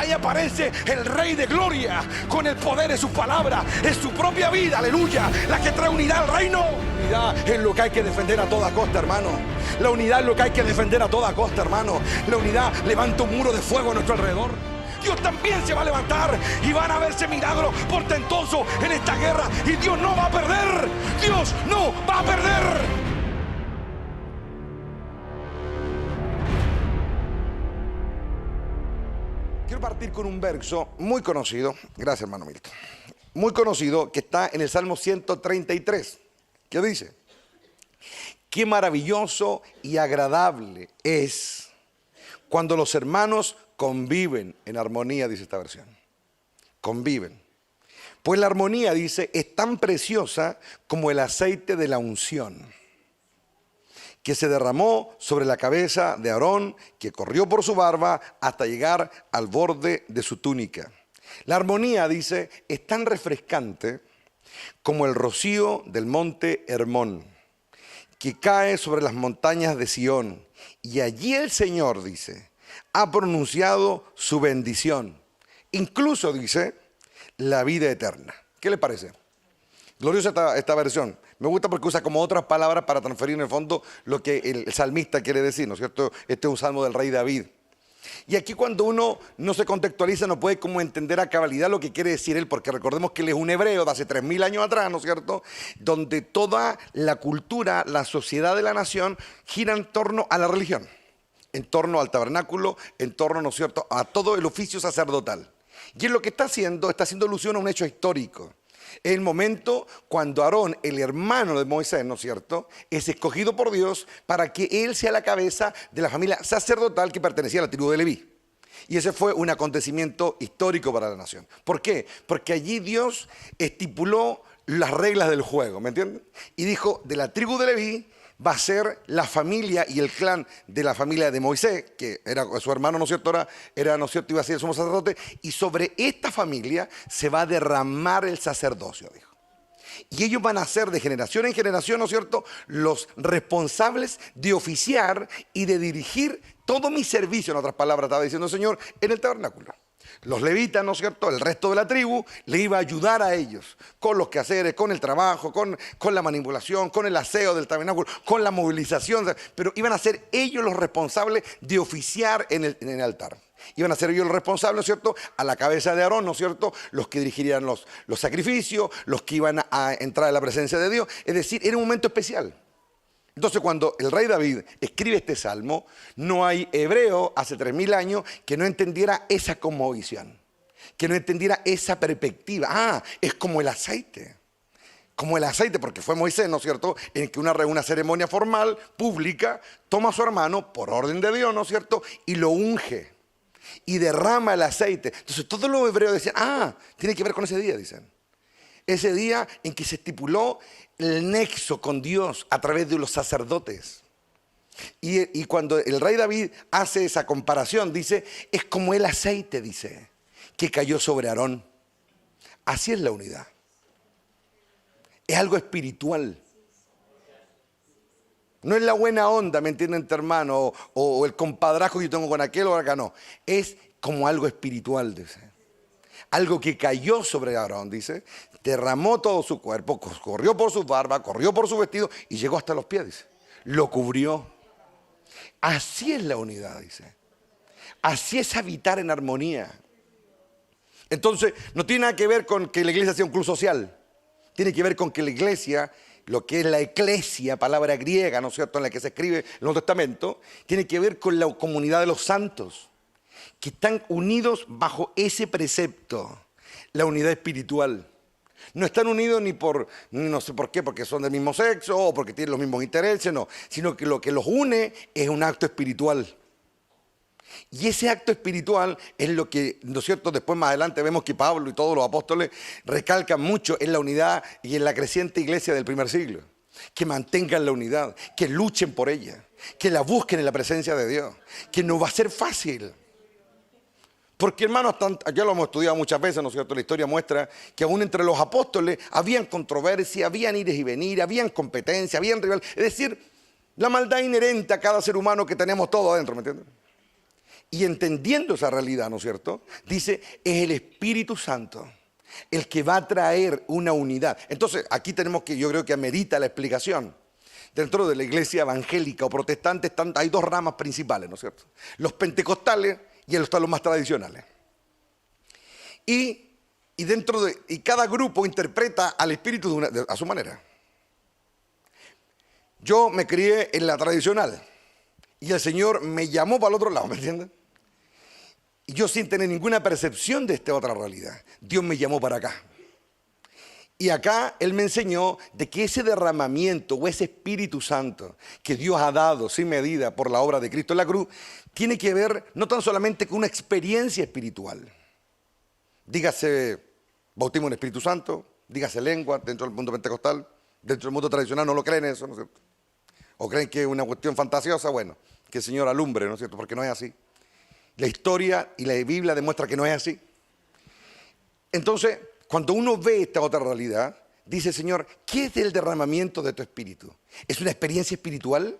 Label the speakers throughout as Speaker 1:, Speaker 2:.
Speaker 1: ahí aparece el Rey de Gloria con el poder de su palabra, en su propia vida, aleluya, la que trae unidad al reino. La unidad es lo que hay que defender a toda costa, hermano. La unidad es lo que hay que defender a toda costa, hermano. La unidad levanta un muro de fuego a nuestro alrededor. Dios también se va a levantar y van a verse milagros portentosos en esta guerra. Y Dios no va a perder. Dios no va a perder. Quiero partir con un verso muy conocido. Gracias, hermano Milton. Muy conocido, que está en el Salmo 133. ¿Qué dice? Qué maravilloso y agradable es cuando los hermanos conviven en armonía, dice esta versión. Conviven. Pues la armonía, dice, es tan preciosa como el aceite de la unción, que se derramó sobre la cabeza de Aarón, que corrió por su barba hasta llegar al borde de su túnica. La armonía, dice, es tan refrescante como el rocío del monte Hermón, que cae sobre las montañas de Sión. Y allí el Señor, dice, ha pronunciado su bendición, incluso, dice, la vida eterna. ¿Qué le parece? Gloriosa esta versión. Me gusta porque usa como otras palabras para transferir en el fondo lo que el salmista quiere decir, ¿no es cierto? Este es un salmo del rey David. Y aquí cuando uno no se contextualiza no puede como entender a cabalidad lo que quiere decir él, porque recordemos que él es un hebreo de hace 3000 años atrás, ¿no es cierto? Donde toda la cultura, la sociedad de la nación gira en torno a la religión, en torno al tabernáculo, en torno, ¿no es cierto?, a todo el oficio sacerdotal. Y en lo que está haciendo alusión a un hecho histórico. Es el momento cuando Aarón, el hermano de Moisés, ¿no es cierto?, es escogido por Dios para que él sea la cabeza de la familia sacerdotal que pertenecía a la tribu de Leví. Y ese fue un acontecimiento histórico para la nación. ¿Por qué? Porque allí Dios estipuló las reglas del juego, ¿me entienden? Y dijo, de la tribu de Leví va a ser la familia y el clan de la familia de Moisés, que era su hermano, ¿no es cierto? Era, ¿no es cierto?, iba a ser el sumo sacerdote, y sobre esta familia se va a derramar el sacerdocio, dijo. Y ellos van a ser de generación en generación, ¿no es cierto?, los responsables de oficiar y de dirigir todo mi servicio, en otras palabras, estaba diciendo el Señor, en el tabernáculo. Los levitas, ¿no es cierto?, el resto de la tribu le iba a ayudar a ellos con los quehaceres, con el trabajo, con la manipulación, con el aseo del tabernáculo, con la movilización, pero iban a ser ellos los responsables de oficiar en el altar. Iban a ser ellos los responsables, ¿no es cierto?, a la cabeza de Aarón, ¿no es cierto?, los que dirigirían los sacrificios, los que iban a entrar en la presencia de Dios. Es decir, era un momento especial. Entonces, cuando el rey David escribe este salmo, no hay hebreo hace 3000 años que no entendiera esa cosmovisión, que no entendiera esa perspectiva. Ah, es como el aceite. Como el aceite, porque fue Moisés, ¿no es cierto?, en que una ceremonia formal, pública, toma a su hermano por orden de Dios, ¿no es cierto?, y lo unge y derrama el aceite. Entonces todos los hebreos decían, tiene que ver con ese día, dicen. Ese día en que se estipuló el nexo con Dios a través de los sacerdotes. Y cuando el rey David hace esa comparación, dice, es como el aceite, dice, que cayó sobre Aarón. Así es la unidad. Es algo espiritual. No es la buena onda, ¿me entienden, hermano? O el compadrazgo que yo tengo con aquel o acá, no. Es como algo espiritual, dice. Algo que cayó sobre Aarón, dice, derramó todo su cuerpo, corrió por su barba, corrió por su vestido y llegó hasta los pies, dice. Lo cubrió. Así es la unidad, dice. Así es habitar en armonía. Entonces, no tiene nada que ver con que la iglesia sea un club social. Tiene que ver con que la iglesia, lo que es la eclesia, palabra griega, ¿no es cierto?, en la que se escribe el Nuevo Testamento, tiene que ver con la comunidad de los santos, que están unidos bajo ese precepto, la unidad espiritual. No están unidos no sé por qué, porque son del mismo sexo o porque tienen los mismos intereses, no, sino que lo que los une es un acto espiritual. Y ese acto espiritual es lo que, ¿no es cierto?, después más adelante vemos que Pablo y todos los apóstoles recalcan mucho en la unidad y en la creciente iglesia del primer siglo. Que mantengan la unidad, que luchen por ella, que la busquen en la presencia de Dios, que no va a ser fácil. Porque, hermanos, ya lo hemos estudiado muchas veces, ¿no es cierto? La historia muestra que aún entre los apóstoles habían controversia, habían ires y venir, habían competencia, habían rival. Es decir, la maldad inherente a cada ser humano que tenemos todo adentro, ¿me entiendes? Y entendiendo esa realidad, ¿no es cierto? Dice, es el Espíritu Santo el que va a traer una unidad. Entonces, aquí tenemos que, yo creo que amerita la explicación. Dentro de la iglesia evangélica o protestante hay dos ramas principales, ¿no es cierto? Los pentecostales y los más tradicionales. Y cada grupo interpreta al Espíritu a su manera. Yo me crié en la tradicional y el Señor me llamó para el otro lado, ¿me entienden? Y yo sin tener ninguna percepción de esta otra realidad, Dios me llamó para acá. Y acá Él me enseñó de que ese derramamiento o ese Espíritu Santo que Dios ha dado sin medida por la obra de Cristo en la cruz, tiene que ver no tan solamente con una experiencia espiritual. Dígase bautismo en el Espíritu Santo, dígase lengua dentro del mundo pentecostal, dentro del mundo tradicional no lo creen eso, ¿no es cierto? O creen que es una cuestión fantasiosa, bueno, que el Señor alumbre, ¿no es cierto? Porque no es así. La historia y la Biblia demuestra que no es así. Entonces, cuando uno ve esta otra realidad, dice, Señor, ¿qué es el derramamiento de tu Espíritu? ¿Es una experiencia espiritual?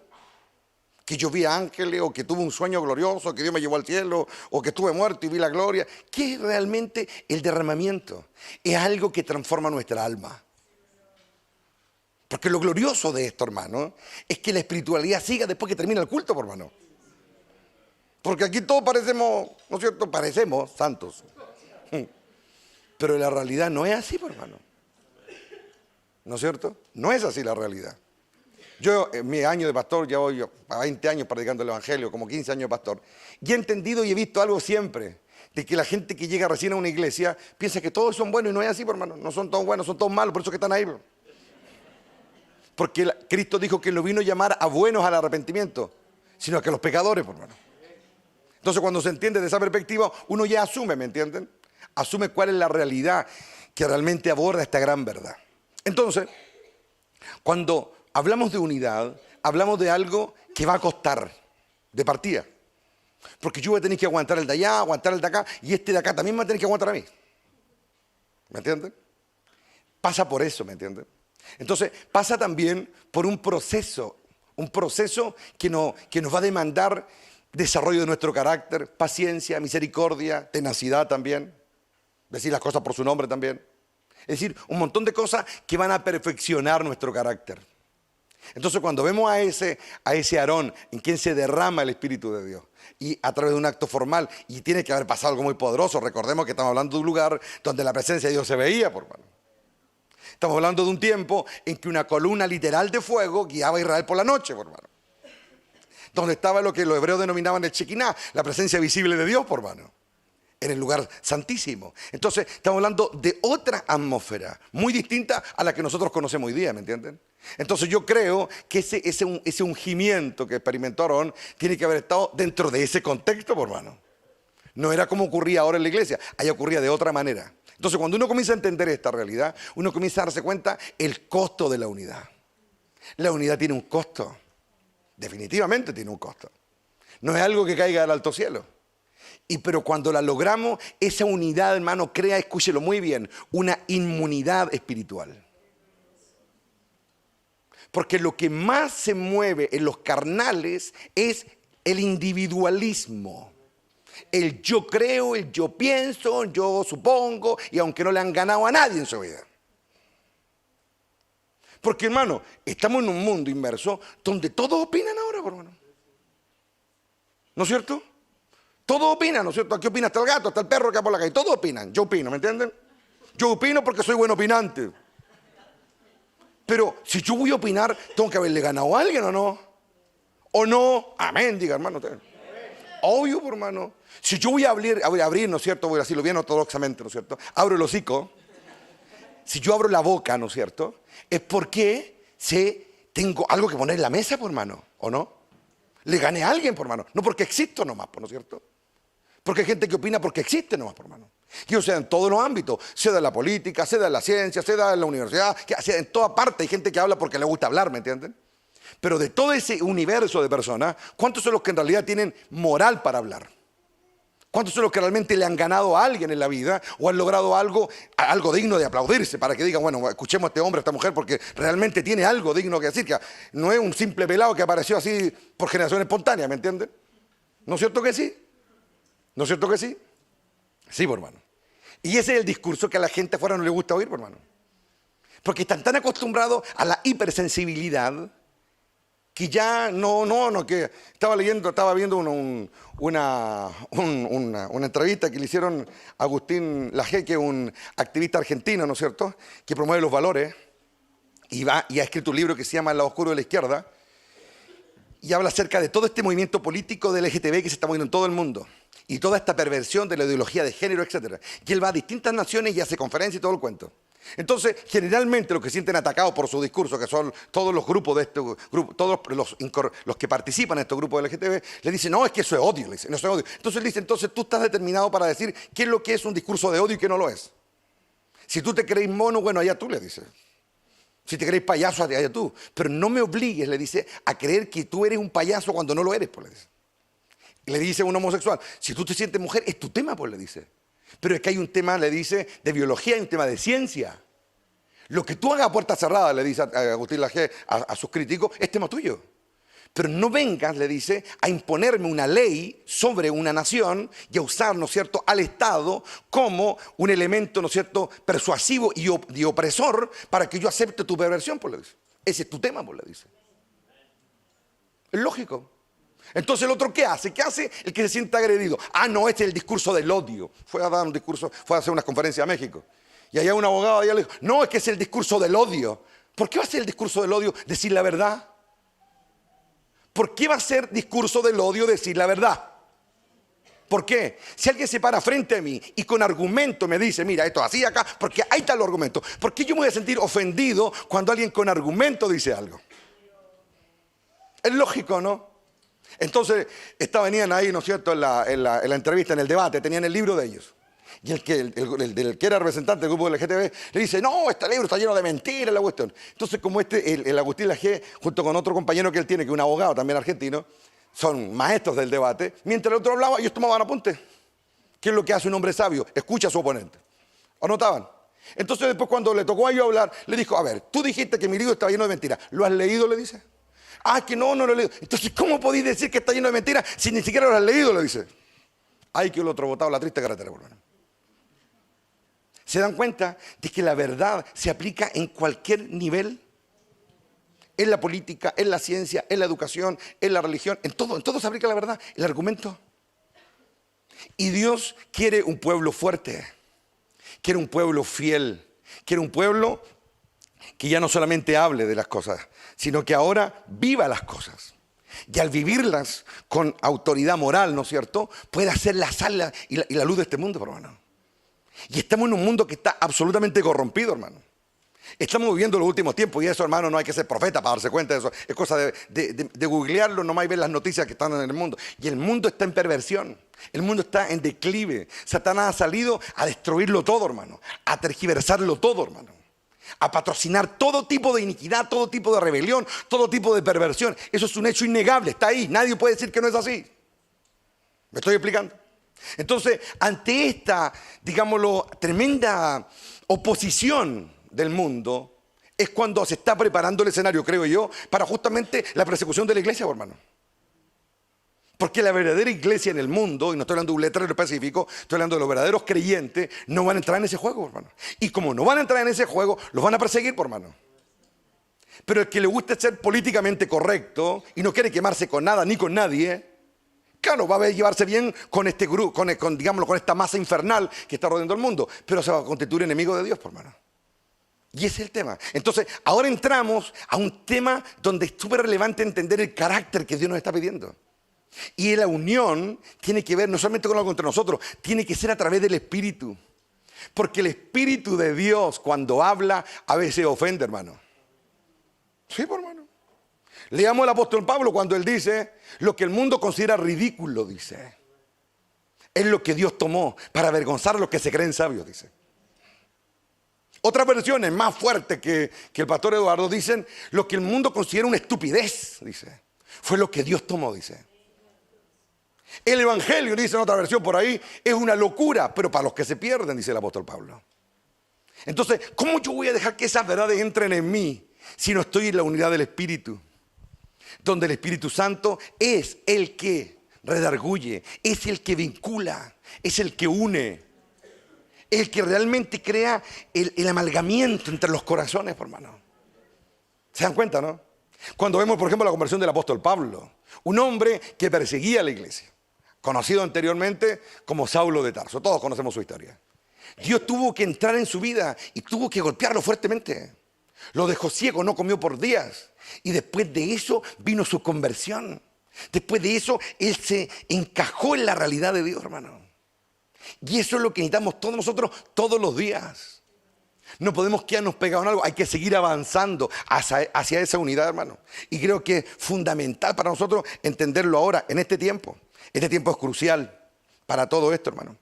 Speaker 1: Que yo vi ángeles, o que tuve un sueño glorioso, que Dios me llevó al cielo, o que estuve muerto y vi la gloria. ¿Qué es realmente el derramamiento? Es algo que transforma nuestra alma. Porque lo glorioso de esto, hermano, es que la espiritualidad siga después que termina el culto, por hermano. Porque aquí todos parecemos, ¿no es cierto? Parecemos santos. Pero la realidad no es así, por hermano. ¿No es cierto? No es así la realidad. Yo, en mi año de pastor, ya voy a 20 años predicando el Evangelio, como 15 años de pastor, y he entendido y he visto algo siempre, de que la gente que llega recién a una iglesia piensa que todos son buenos y no es así, por hermano. No son todos buenos, son todos malos, por eso que están ahí. Porque Cristo dijo que no vino a llamar a buenos al arrepentimiento, sino a que los pecadores, por hermano. Entonces, cuando se entiende de esa perspectiva, uno ya asume, ¿me entienden? Asume cuál es la realidad que realmente aborda esta gran verdad. Entonces, cuando hablamos de unidad, hablamos de algo que va a costar de partida. Porque yo voy a tener que aguantar el de allá, aguantar el de acá, y este de acá también me va a tener que aguantar a mí. ¿Me entienden? Pasa por eso, ¿me entienden? Entonces, pasa también por un proceso que nos va a demandar desarrollo de nuestro carácter, paciencia, misericordia, tenacidad también, decir las cosas por su nombre también. Es decir, un montón de cosas que van a perfeccionar nuestro carácter. Entonces, cuando vemos a ese Aarón en quien se derrama el Espíritu de Dios, y a través de un acto formal, y tiene que haber pasado algo muy poderoso, recordemos que estamos hablando de un lugar donde la presencia de Dios se veía, por favor. Estamos hablando de un tiempo en que una columna literal de fuego guiaba a Israel por la noche, por hermano. Donde estaba lo que los hebreos denominaban el Shekinah, la presencia visible de Dios, por hermano. En el lugar santísimo. Entonces, estamos hablando de otra atmósfera, muy distinta a la que nosotros conocemos hoy día, ¿me entienden? Entonces yo creo que ese ungimiento que experimentó Aarón tiene que haber estado dentro de ese contexto, por hermano. No era como ocurría ahora en la iglesia, ahí ocurría de otra manera. Entonces, cuando uno comienza a entender esta realidad, uno comienza a darse cuenta el costo de la unidad. La unidad tiene un costo. Definitivamente tiene un costo. No es algo que caiga del alto cielo. Pero cuando la logramos, esa unidad, hermano, crea, escúchelo muy bien, una inmunidad espiritual. Porque lo que más se mueve en los carnales es el individualismo. El yo creo, el yo pienso, yo supongo, y aunque no le han ganado a nadie en su vida. Porque, hermano, estamos en un mundo inmerso donde todos opinan ahora, hermano. ¿No es cierto? Todos opinan, ¿no es cierto? Aquí opina hasta el gato, hasta el perro que va por la calle. Todos opinan. Yo opino, ¿me entienden? Yo opino porque soy buen opinante. Pero si yo voy a opinar, tengo que haberle ganado a alguien, ¿o no? ¿O no? Amén, diga, hermano. Obvio, hermano. Si yo voy a abrir, ¿no es cierto? Voy a decirlo bien ortodoxamente, ¿no es cierto? Abro el hocico. Si yo abro la boca, ¿no es cierto? Es porque tengo algo que poner en la mesa, por hermano, ¿o no? Le gané a alguien, por hermano. No porque existo nomás, ¿no es cierto? Porque hay gente que opina porque existe nomás, por hermano. Y o sea, en todos los ámbitos, sea en la política, sea en la ciencia, sea en la universidad, sea en toda parte hay gente que habla porque le gusta hablar, ¿me entienden? Pero de todo ese universo de personas, ¿cuántos son los que en realidad tienen moral para hablar? ¿Cuántos son los que realmente le han ganado a alguien en la vida o han logrado algo digno de aplaudirse para que digan, bueno, escuchemos a este hombre, a esta mujer, porque realmente tiene algo digno que decir, que no es un simple pelado que apareció así por generación espontánea, ¿me entienden? ¿No es cierto que sí? ¿No es cierto que sí? Sí, por hermano. Y ese es el discurso que a la gente afuera no le gusta oír, por hermano. Porque están tan acostumbrados a la hipersensibilidad que ya que estaba viendo una entrevista que le hicieron a Agustín Laje, que es un activista argentino, ¿no es cierto?, que promueve los valores y ha escrito un libro que se llama El lado oscuro de la izquierda y habla acerca de todo este movimiento político del LGTB que se está moviendo en todo el mundo y toda esta perversión de la ideología de género, etc. Y él va a distintas naciones y hace conferencias y todo el cuento. Entonces, generalmente los que se sienten atacados por su discurso, que son todos los grupos de este grupo, todos los que participan en estos grupos del LGTB, le dicen, no, es que eso es odio, le dicen, no, eso es odio. Entonces él dice, entonces tú estás determinado para decir qué es lo que es un discurso de odio y qué no lo es. Si tú te crees mono, bueno, allá tú, le dice. Si te crees payaso, allá tú. Pero no me obligues, le dice, a creer que tú eres un payaso cuando no lo eres, pues le dice. Le dice a un homosexual, si tú te sientes mujer, es tu tema, pues le dice. Pero es que hay un tema, le dice, de biología, hay un tema de ciencia. Lo que tú hagas a puerta cerrada, le dice a Agustín Laje, a sus críticos, es tema tuyo. Pero no vengas, le dice, a imponerme una ley sobre una nación y a usar, ¿no es cierto?, al Estado como un elemento, ¿no es cierto?, persuasivo y opresor para que yo acepte tu perversión, pues le dice. Ese es tu tema, pues le dice. Es lógico. Entonces el otro, ¿qué hace? ¿Qué hace el que se siente agredido? Ah, no, este es el discurso del odio. Fue a dar un discurso, fue a hacer una conferencia a México. Y allá un abogado allá le dijo, no, es que es el discurso del odio. ¿Por qué va a ser el discurso del odio decir la verdad? ¿Por qué va a ser discurso del odio decir la verdad? ¿Por qué? Si alguien se para frente a mí y con argumento me dice, mira, esto así acá, porque ahí está el argumento. ¿Por qué yo me voy a sentir ofendido cuando alguien con argumento dice algo? Es lógico, ¿no? Entonces, venían ahí, ¿no es cierto?, en la entrevista, en el debate, tenían el libro de ellos. Y el que era representante del grupo del LGTB le dice, no, este libro está lleno de mentiras, la cuestión. Entonces, como el Agustín Laje, junto con otro compañero que él tiene, que es un abogado también argentino, son maestros del debate, mientras el otro hablaba, ellos tomaban apuntes. ¿Qué es lo que hace un hombre sabio? Escucha a su oponente. Anotaban. Entonces, después, cuando le tocó a ellos hablar, le dijo, a ver, tú dijiste que mi libro estaba lleno de mentiras. ¿Lo has leído? Le dice. Ah, que no lo he leído. Entonces, ¿cómo podéis decir que está lleno de mentiras si ni siquiera lo has leído? Le dice. Ay, que el otro botado la triste carretera, por hermano. ¿Se dan cuenta de que la verdad se aplica en cualquier nivel? En la política, en la ciencia, en la educación, en la religión, en todo se aplica la verdad, el argumento. Y Dios quiere un pueblo fuerte, quiere un pueblo fiel, quiere un pueblo que ya no solamente hable de las cosas, sino que ahora viva las cosas. Y al vivirlas con autoridad moral, ¿no es cierto?, puede hacer la sal y la luz de este mundo, hermano. Y estamos en un mundo que está absolutamente corrompido, hermano. Estamos viviendo los últimos tiempos y eso, hermano, no hay que ser profeta para darse cuenta de eso. Es cosa de googlearlo nomás y ver las noticias que están en el mundo. Y el mundo está en perversión. El mundo está en declive. Satanás ha salido a destruirlo todo, hermano. A tergiversarlo todo, hermano. A patrocinar todo tipo de iniquidad, todo tipo de rebelión, todo tipo de perversión. Eso es un hecho innegable, está ahí. Nadie puede decir que no es así. ¿Me estoy explicando? Entonces, ante esta, digámoslo, tremenda oposición del mundo, es cuando se está preparando el escenario, creo yo, para justamente la persecución de la iglesia, hermano. Porque la verdadera iglesia en el mundo, y no estoy hablando de un letrero específico, estoy hablando de los verdaderos creyentes, no van a entrar en ese juego, hermano. Y como no van a entrar en ese juego, los van a perseguir, hermano. Pero el que le gusta ser políticamente correcto y no quiere quemarse con nada ni con nadie, claro, va a llevarse bien con este grupo, digámoslo, con esta masa infernal que está rodeando el mundo, pero se va a constituir enemigo de Dios, hermano. Y ese es el tema. Entonces, ahora entramos a un tema donde es súper relevante entender el carácter que Dios nos está pidiendo. Y la unión tiene que ver no solamente con algo entre nosotros, tiene que ser a través del Espíritu. Porque el Espíritu de Dios, cuando habla, a veces ofende, hermano. Sí, pues, hermano. Leamos al apóstol Pablo cuando él dice, lo que el mundo considera ridículo, dice, es lo que Dios tomó para avergonzar a los que se creen sabios, dice. Otras versiones más fuertes que el pastor Eduardo dicen, lo que el mundo considera una estupidez, dice, fue lo que Dios tomó, dice. El evangelio, dice en otra versión por ahí, es una locura, pero para los que se pierden, dice el apóstol Pablo. Entonces, ¿cómo yo voy a dejar que esas verdades entren en mí si no estoy en la unidad del Espíritu? Donde el Espíritu Santo es el que redarguye, es el que vincula, es el que une, es el que realmente crea el amalgamiento entre los corazones, hermano. ¿Se dan cuenta, no? Cuando vemos, por ejemplo, la conversión del apóstol Pablo, un hombre que perseguía a la iglesia, conocido anteriormente como Saulo de Tarso. Todos conocemos su historia. Dios tuvo que entrar en su vida y tuvo que golpearlo fuertemente. Lo dejó ciego, no comió por días. Y después de eso vino su conversión. Después de eso, él se encajó en la realidad de Dios, hermano. Y eso es lo que necesitamos todos nosotros todos los días. No podemos quedarnos pegados en algo, hay que seguir avanzando hacia esa unidad, hermano. Y creo que es fundamental para nosotros entenderlo ahora, en este tiempo. Este tiempo es crucial para todo esto, hermano.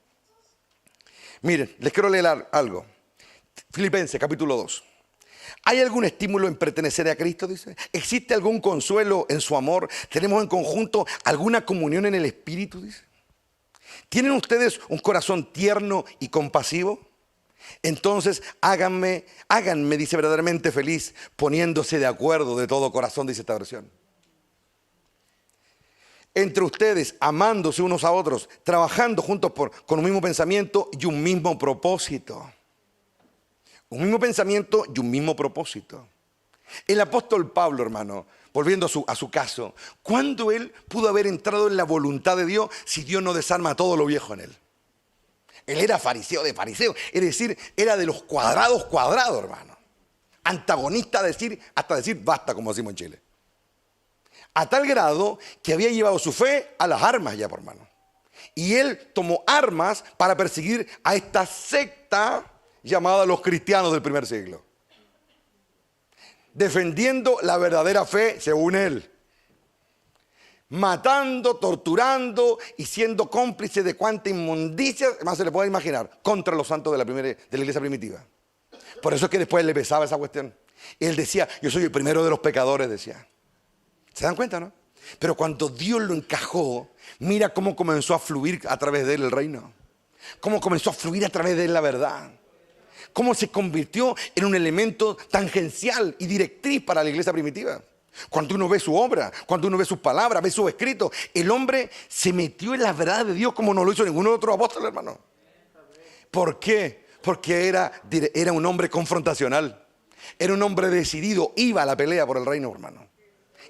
Speaker 1: Miren, les quiero leer algo. Filipenses, capítulo 2. ¿Hay algún estímulo en pertenecer a Cristo? Dice. ¿Existe algún consuelo en su amor? ¿Tenemos en conjunto alguna comunión en el Espíritu? Dice. ¿Tienen ustedes un corazón tierno y compasivo? Entonces háganme, dice, verdaderamente feliz, poniéndose de acuerdo de todo corazón, dice esta versión. Entre ustedes, amándose unos a otros, trabajando juntos con un mismo pensamiento y un mismo propósito. Un mismo pensamiento y un mismo propósito. El apóstol Pablo, hermano, volviendo a su caso, ¿cuándo él pudo haber entrado en la voluntad de Dios si Dios no desarma todo lo viejo en él? Él era fariseo de fariseos, es decir, era de los cuadrados, hermano. Antagonista hasta decir basta, como decimos en Chile. A tal grado que había llevado su fe a las armas ya, por hermano. Y él tomó armas para perseguir a esta secta llamada los cristianos del primer siglo. Defendiendo la verdadera fe según él. Matando, torturando y siendo cómplice de cuánta inmundicia más se le puede imaginar contra los santos de la iglesia primitiva. Por eso es que después le pesaba esa cuestión. Él decía, yo soy el primero de los pecadores, decía. ¿Se dan cuenta, no? Pero cuando Dios lo encajó, mira cómo comenzó a fluir a través de él el reino. Cómo comenzó a fluir a través de él la verdad. Cómo se convirtió en un elemento tangencial y directriz para la iglesia primitiva. Cuando uno ve su obra, cuando uno ve sus palabras, ve sus escritos, el hombre se metió en la verdad de Dios como no lo hizo ningún otro apóstol, hermano. ¿Por qué? Porque era un hombre confrontacional. Era un hombre decidido. Iba a la pelea por el reino, hermano.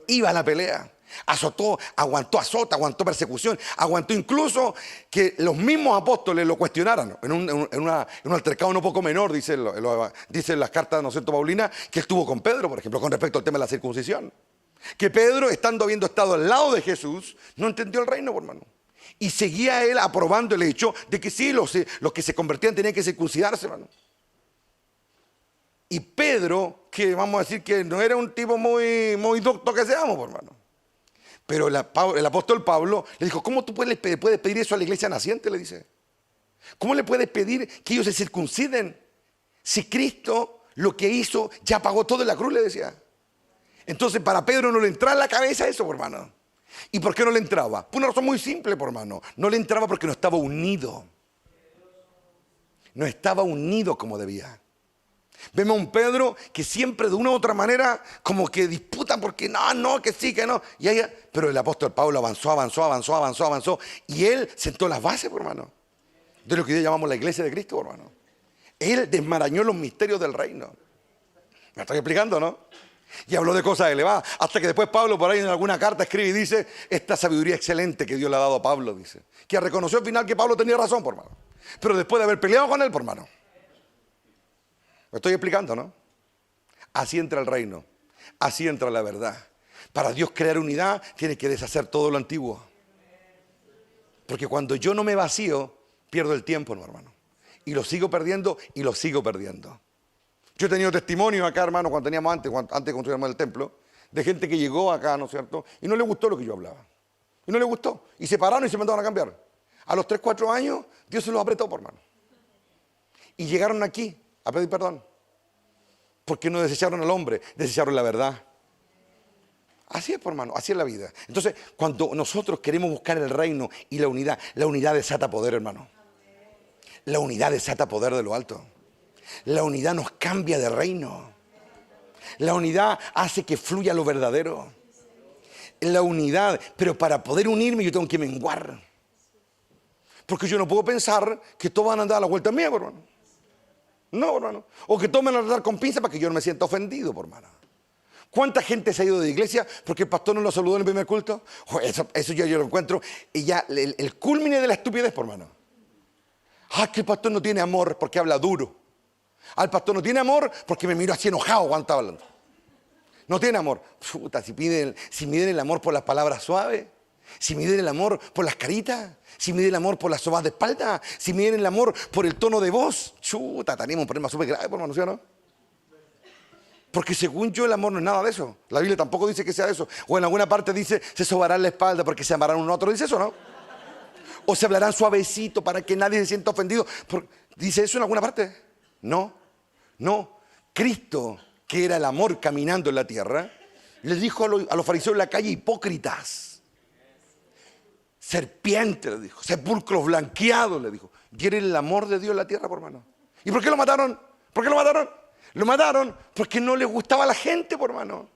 Speaker 1: Iba a la pelea. Azotó, aguantó azote, aguantó persecución, aguantó incluso que los mismos apóstoles lo cuestionaran. En un altercado no poco menor, dicen las cartas, ¿no es cierto, Paulina? Que estuvo con Pedro, por ejemplo, con respecto al tema de la circuncisión. Que Pedro, habiendo estado al lado de Jesús, no entendió el reino, hermano. Y seguía él aprobando el hecho de que sí, los que se convertían tenían que circuncidarse, hermano. Y Pedro, que vamos a decir que no era un tipo muy docto que seamos, hermano. Pero el apóstol Pablo le dijo, ¿cómo tú puedes pedir eso a la iglesia naciente? Le dice. ¿Cómo le puedes pedir que ellos se circunciden? Si Cristo lo que hizo ya pagó todo en la cruz, le decía. Entonces para Pedro no le entraba en la cabeza eso, hermano. ¿Y por qué no le entraba? Por una razón muy simple, hermano. No le entraba porque no estaba unido. No estaba unido como debía. Vemos a un Pedro que siempre de una u otra manera como que disputa porque no, que sí, que no. Pero el apóstol Pablo avanzó. Y él sentó las bases, hermano, de lo que hoy llamamos la iglesia de Cristo, hermano. Él desmarañó los misterios del reino. ¿Me estoy explicando, no? Y habló de cosas elevadas. Hasta que después Pablo por ahí en alguna carta escribe y dice, esta sabiduría excelente que Dios le ha dado a Pablo, dice. Que reconoció al final que Pablo tenía razón, hermano. Pero después de haber peleado con él, hermano. Me estoy explicando, ¿no? Así entra el reino, así entra la verdad. Para Dios crear unidad, tiene que deshacer todo lo antiguo. Porque cuando yo no me vacío, pierdo el tiempo, ¿no, hermano? Y lo sigo perdiendo y lo sigo perdiendo. Yo he tenido testimonio acá, hermano, cuando teníamos antes de construir el templo, de gente que llegó acá, ¿no es cierto? Y no le gustó lo que yo hablaba. Y no le gustó. Y se pararon y se mandaron a cambiar. A los 3, 4 años, Dios se los apretó, por hermano. Y llegaron aquí a pedir perdón. Porque no desecharon al hombre, desecharon la verdad. Así es, por hermano, así es la vida. Entonces, cuando nosotros queremos buscar el reino y la unidad desata poder, hermano. La unidad desata poder de lo alto. La unidad nos cambia de reino. La unidad hace que fluya lo verdadero. en la unidad. Pero para poder unirme yo tengo que menguar. Porque yo no puedo pensar que todos van a andar a la vuelta mía, hermano. No, hermano. O que todos me van a tratar con pinza para que yo no me sienta ofendido, hermano. ¿Cuánta gente se ha ido de iglesia porque el pastor no lo saludó en el primer culto? Eso yo lo encuentro. Y ya el culmine de la estupidez, hermano. Que el pastor no tiene amor porque habla duro. El pastor no tiene amor porque me miró así enojado cuando estaba hablando. No tiene amor. Puta, si miden el amor por las palabras suaves, si miden el amor por las caritas, si miden el amor por las sobadas de espalda, si miden el amor por el tono de voz, chuta, tenemos un problema súper grave, hermano, ¿sí o no? Porque según yo el amor no es nada de eso. La Biblia tampoco dice que sea eso. O en alguna parte dice, se sobarán la espalda porque se amarán uno a otro. ¿Dice eso, no? O se hablarán suavecito para que nadie se sienta ofendido. ¿Dice eso en alguna parte? No, no. Cristo, que era el amor caminando en la tierra, les dijo a los fariseos en la calle, hipócritas. Serpientes, le dijo. Sepulcros blanqueados, le dijo. ¿Quieren el amor de Dios en la tierra, por hermano? ¿Y por qué lo mataron? ¿Por qué lo mataron? Lo mataron porque no le gustaba a la gente, por hermano.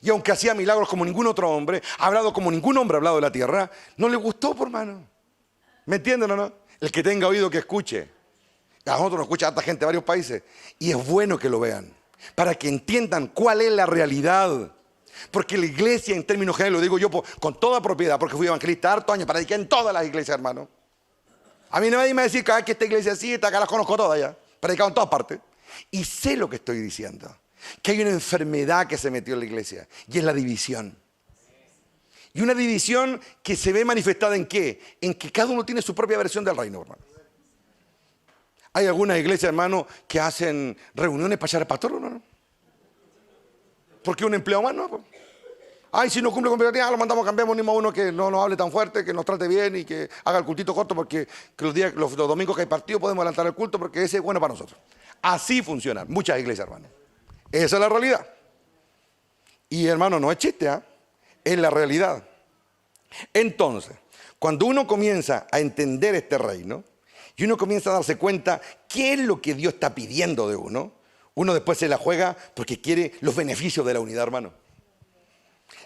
Speaker 1: Y aunque hacía milagros como ningún otro hombre, ha hablado como ningún hombre ha hablado de la tierra, no le gustó, por hermano. ¿Me entienden o no? El que tenga oído que escuche. A nosotros nos escucha harta gente de varios países. Y es bueno que lo vean, para que entiendan cuál es la realidad. Porque la iglesia, en términos generales, lo digo yo con toda propiedad, porque fui evangelista hartos años, prediqué en todas las iglesias, hermano. A mí nadie me va a decir que esta iglesia así, acá las conozco todas ya. Predicado en todas partes. Y sé lo que estoy diciendo. Que hay una enfermedad que se metió en la iglesia. Y es la división. Y una división que se ve manifestada ¿en qué? En que cada uno tiene su propia versión del reino, hermano. Hay algunas iglesias, hermano, que hacen reuniones para echar al pastor, hermano. Porque un empleado más, ¿no? Si no cumple con expectativas, lo mandamos, cambiamos, unimos a uno que no nos hable tan fuerte, que nos trate bien y que haga el cultito corto, porque los domingos que hay partido podemos adelantar el culto porque ese es bueno para nosotros. Así funcionan muchas iglesias, hermano. Esa es la realidad. Y, hermano, no es chiste, es la realidad. Entonces, cuando uno comienza a entender este reino y uno comienza a darse cuenta qué es lo que Dios está pidiendo de uno, uno después se la juega porque quiere los beneficios de la unidad, hermano.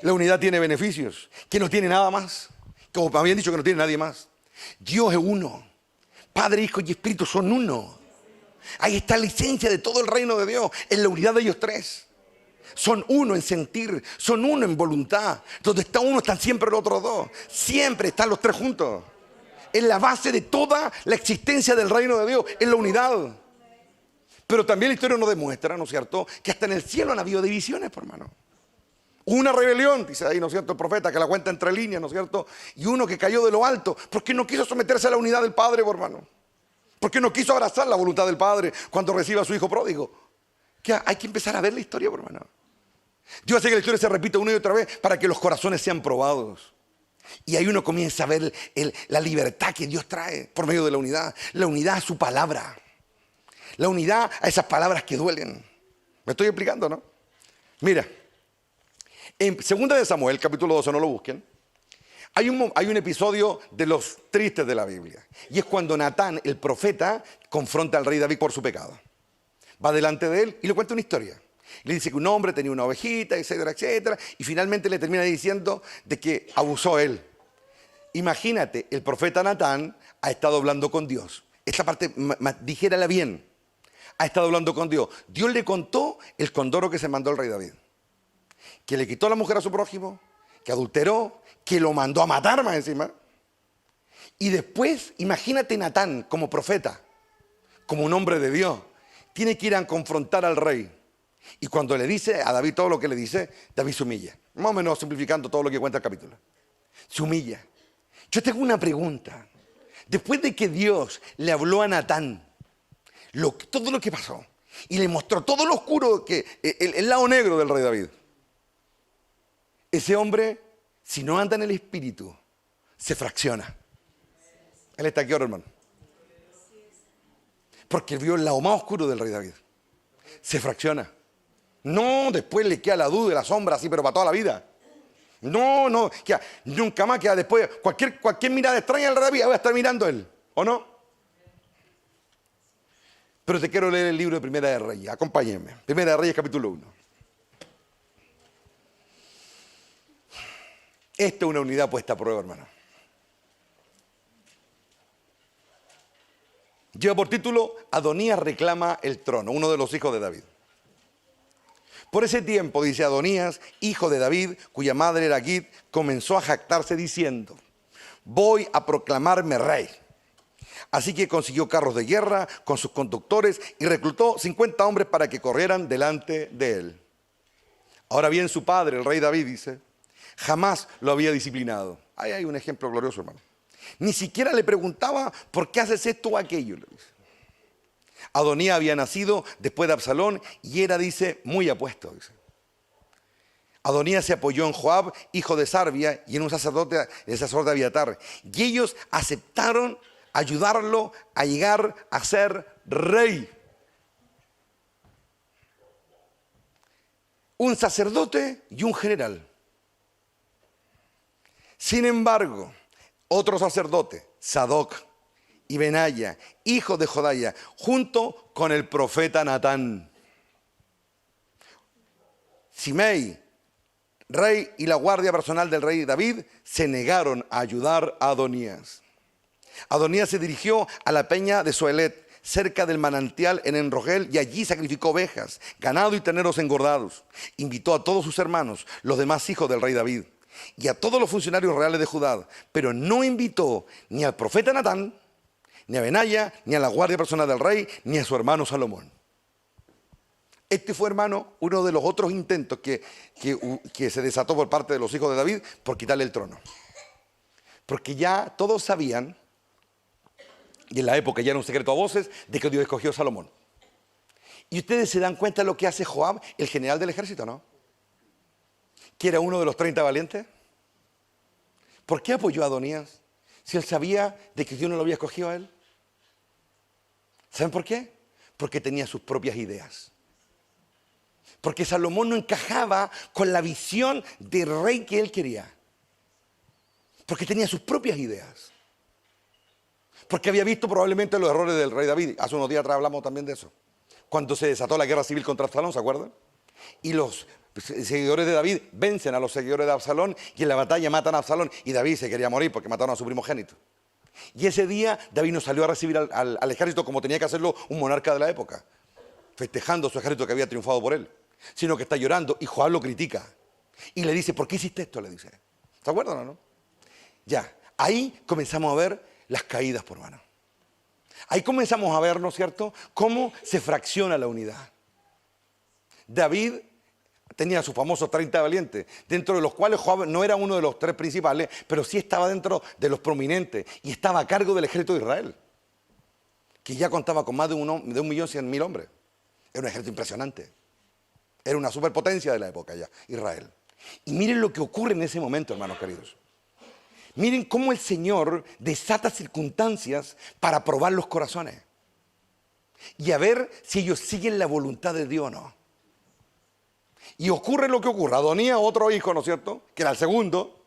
Speaker 1: La unidad tiene beneficios, que no tiene nada más. Como me habían dicho que no tiene nadie más. Dios es uno. Padre, Hijo y Espíritu son uno. Ahí está la esencia de todo el reino de Dios, en la unidad de ellos tres. Son uno en sentir, son uno en voluntad. Donde está uno están siempre los otros dos. Siempre están los tres juntos. Es la base de toda la existencia del reino de Dios, es la unidad. Pero también la historia nos demuestra, ¿no es cierto?, que hasta en el cielo han habido divisiones, por hermano. Una rebelión, dice ahí, ¿no es cierto?, el profeta, que la cuenta entre líneas, ¿no es cierto? Y uno que cayó de lo alto, porque no quiso someterse a la unidad del Padre, por hermano. Porque no quiso abrazar la voluntad del Padre cuando reciba a su hijo pródigo. Que hay que empezar a ver la historia, por hermano. Dios hace que la historia se repita una y otra vez para que los corazones sean probados. Y ahí uno comienza a ver la libertad que Dios trae por medio de la unidad. La unidad a su palabra. La unidad a esas palabras que duelen. ¿Me estoy explicando, no? Mira, en 2 de Samuel, capítulo 12, no lo busquen. Hay un episodio de los tristes de la Biblia. Y es cuando Natán, el profeta, confronta al rey David por su pecado. Va delante de él y le cuenta una historia. Le dice que un hombre tenía una ovejita, etcétera, etcétera. Y finalmente le termina diciendo de que abusó él. Imagínate, el profeta Natán ha estado hablando con Dios. Esta parte, dijérala bien. Ha estado hablando con Dios. Dios le contó el condoro que se mandó el rey David. Que le quitó la mujer a su prójimo, que adulteró, que lo mandó a matar más encima. Y después, imagínate Natán como profeta, como un hombre de Dios. Tiene que ir a confrontar al rey. Y cuando le dice a David todo lo que le dice, David se humilla. Más o menos simplificando todo lo que cuenta el capítulo. Se humilla. Yo tengo una pregunta. Después de que Dios le habló a Natán todo lo que pasó y le mostró todo lo oscuro, el lado negro del rey David, ese hombre, si no anda en el espíritu, se fracciona. Él está aquí ahora, hermano. Porque vio el lado más oscuro del rey David. Se fracciona. No, después le queda la duda y la sombra así, pero para toda la vida. No, nunca más queda después. Cualquier mirada extraña al rey David, voy a estar mirando a él, ¿o no? Pero te quiero leer el libro de Primera de Reyes. Acompáñenme. Primera de Reyes, capítulo 1. Esta es una unidad puesta a prueba, hermano. Lleva por título Adonías reclama el trono, uno de los hijos de David. Por ese tiempo, dice Adonías, hijo de David, cuya madre era Git, comenzó a jactarse diciendo: voy a proclamarme rey. Así que consiguió carros de guerra con sus conductores y reclutó 50 hombres para que corrieran delante de él. Ahora bien, su padre, el rey David, dice, jamás lo había disciplinado. Ahí hay un ejemplo glorioso, hermano. Ni siquiera le preguntaba por qué haces esto o aquello, le dice. Adonías había nacido después de Absalón y era, dice, muy apuesto, dice. Adonías se apoyó en Joab, hijo de Sarvia, y en un sacerdote, el sacerdote Abiatar. Y ellos aceptaron ayudarlo a llegar a ser rey. Un sacerdote y un general. Sin embargo, otro sacerdote, Sadoc y Benaya, hijo de Jodaya, junto con el profeta Natán, Simei, rey y la guardia personal del rey David, se negaron a ayudar a Adonías. Adonías se dirigió a la peña de Soelet, cerca del manantial en Enrogel, y allí sacrificó ovejas, ganado y terneros engordados. Invitó a todos sus hermanos, los demás hijos del rey David, y a todos los funcionarios reales de Judá, pero no invitó ni al profeta Natán, ni a Benaya, ni a la guardia personal del rey, ni a su hermano Salomón. Este fue, hermano, uno de los otros intentos que se desató por parte de los hijos de David por quitarle el trono. Porque ya todos sabían, y en la época ya era un secreto a voces, de que Dios escogió a Salomón. Y ustedes se dan cuenta de lo que hace Joab, el general del ejército, ¿no? Que era uno de los 30 valientes. ¿Por qué apoyó a Adonías si él sabía de que Dios no lo había escogido a él? ¿Saben por qué? Porque tenía sus propias ideas. Porque Salomón no encajaba con la visión de rey que él quería. Porque tenía sus propias ideas. Porque había visto probablemente los errores del rey David. Hace unos días atrás hablamos también de eso. Cuando se desató la guerra civil contra Absalón, ¿se acuerdan? Y los seguidores de David vencen a los seguidores de Absalón y en la batalla matan a Absalón. Y David se quería morir porque mataron a su primogénito. Y ese día David no salió a recibir al ejército como tenía que hacerlo un monarca de la época, festejando su ejército que había triunfado por él, sino que está llorando y Joab lo critica. Y le dice, ¿por qué hiciste esto? Le dice. ¿Se acuerdan o no? Ya, ahí comenzamos a ver las caídas, por mano. Ahí comenzamos a ver, ¿no es cierto?, cómo se fracciona la unidad. David tenía sus famosos 30 valientes, dentro de los cuales Joab no era uno de los 3 principales, pero sí estaba dentro de los prominentes y estaba a cargo del ejército de Israel, que ya contaba con más de 1.100.000 hombres. Era un ejército impresionante. Era una superpotencia de la época ya, Israel. Y miren lo que ocurre en ese momento, hermanos queridos. Miren cómo el Señor desata circunstancias para probar los corazones y a ver si ellos siguen la voluntad de Dios o no. Y ocurre lo que ocurre. Adonías, otro hijo, ¿no es cierto?, que era el segundo,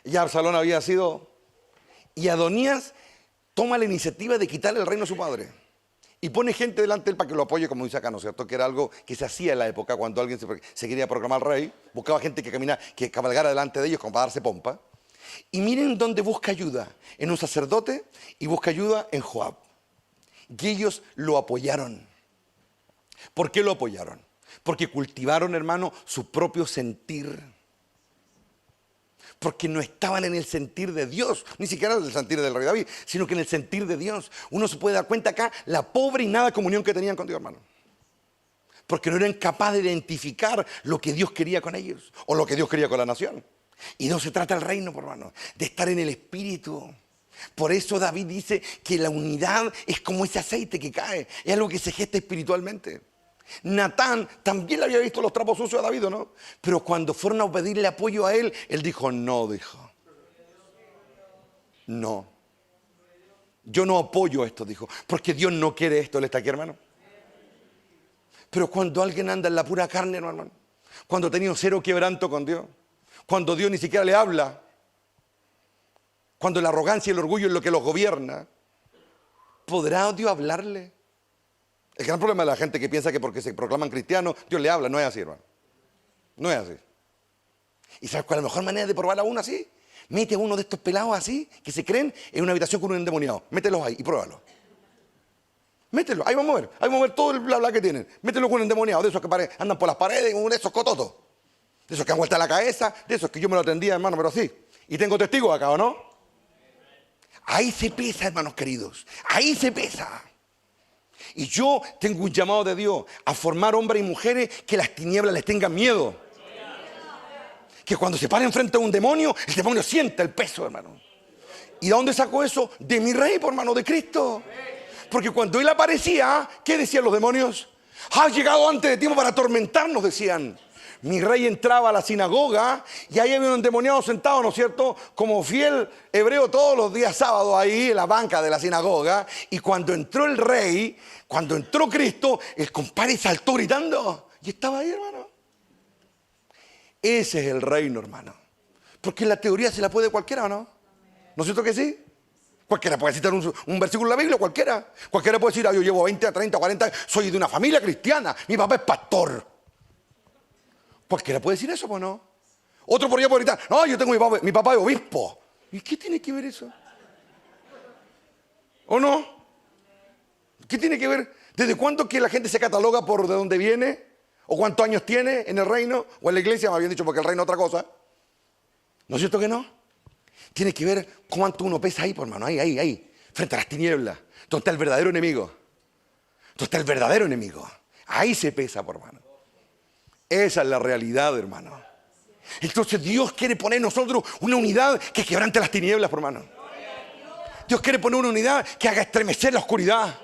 Speaker 1: y Absalón había sido. Y Adonías toma la iniciativa de quitarle el reino a su padre y pone gente delante de él para que lo apoye, como dice acá, ¿no es cierto?, que era algo que se hacía en la época cuando alguien se quería proclamar rey, buscaba gente que cabalgara delante de ellos como para darse pompa. Y miren dónde busca ayuda, en un sacerdote, y busca ayuda en Joab. Y ellos lo apoyaron. ¿Por qué lo apoyaron? Porque cultivaron, hermano, su propio sentir. Porque no estaban en el sentir de Dios, ni siquiera en el sentir del rey David, sino que en el sentir de Dios. Uno se puede dar cuenta acá la pobre y nada comunión que tenían con Dios, hermano. Porque no eran capaces de identificar lo que Dios quería con ellos, o lo que Dios quería con la nación. Y no se trata el reino, por hermano, de estar en el espíritu. Por eso David dice que la unidad es como ese aceite que cae, es algo que se gesta espiritualmente. Natán también le había visto los trapos sucios a David, ¿o no? Pero cuando fueron a pedirle apoyo a él dijo, no, dijo. No. Yo no apoyo esto, dijo, porque Dios no quiere esto. ¿Él está aquí, hermano? Pero cuando alguien anda en la pura carne, hermano, cuando ha tenido cero quebranto con Dios, cuando Dios ni siquiera le habla, cuando la arrogancia y el orgullo es lo que los gobierna, ¿podrá Dios hablarle? El gran problema de la gente que piensa que porque se proclaman cristianos, Dios le habla. No es así, hermano. No es así. ¿Y sabes cuál es la mejor manera de probar a uno así? Mete a uno de estos pelados así, que se creen, en una habitación con un endemoniado. Mételos ahí y pruébalo. Mételo, ahí vamos a ver todo el bla bla que tienen. Mételo con un endemoniado, de esos que andan por las paredes, de esos cototos. De esos que han vuelto la cabeza, de esos que yo me lo atendía, hermano, pero sí. Y tengo testigos acá, ¿o no? Ahí se pesa, hermanos queridos. Ahí se pesa. Y yo tengo un llamado de Dios a formar hombres y mujeres que las tinieblas les tengan miedo. Que cuando se paren frente a un demonio, el demonio sienta el peso, hermano. ¿Y de dónde sacó eso? De mi rey, por hermano, de Cristo. Porque cuando él aparecía, ¿qué decían los demonios? Ha llegado antes de tiempo para atormentarnos, decían. Mi rey entraba a la sinagoga y ahí había un endemoniado sentado, ¿no es cierto? Como fiel hebreo todos los días sábados ahí en la banca de la sinagoga. Y cuando entró el rey, cuando entró Cristo, el compadre saltó gritando. Y estaba ahí, hermano. Ese es el reino, hermano. Porque la teoría se la puede cualquiera, ¿o no? ¿No es cierto que sí? Cualquiera puede citar un versículo de la Biblia, cualquiera. Cualquiera puede decir, yo llevo 20, 30, 40, soy de una familia cristiana, mi papá es pastor. Cualquiera puede decir eso, pues no. Otro por allá puede gritar, no, yo tengo mi papá es obispo. ¿Y qué tiene que ver eso? ¿O no? ¿Qué tiene que ver? ¿Desde cuándo que la gente se cataloga por de dónde viene? ¿O cuántos años tiene en el reino? ¿O en la iglesia? Me habían dicho porque el reino es otra cosa. ¿No es cierto que no? Tiene que ver cuánto uno pesa ahí, por hermano, ahí, frente a las tinieblas. Donde está el verdadero enemigo. Donde está el verdadero enemigo. Ahí se pesa, por hermano. Esa es la realidad, hermano. Entonces Dios quiere poner en nosotros una unidad que quebrante las tinieblas, por hermano. Dios quiere poner una unidad que haga estremecer la oscuridad.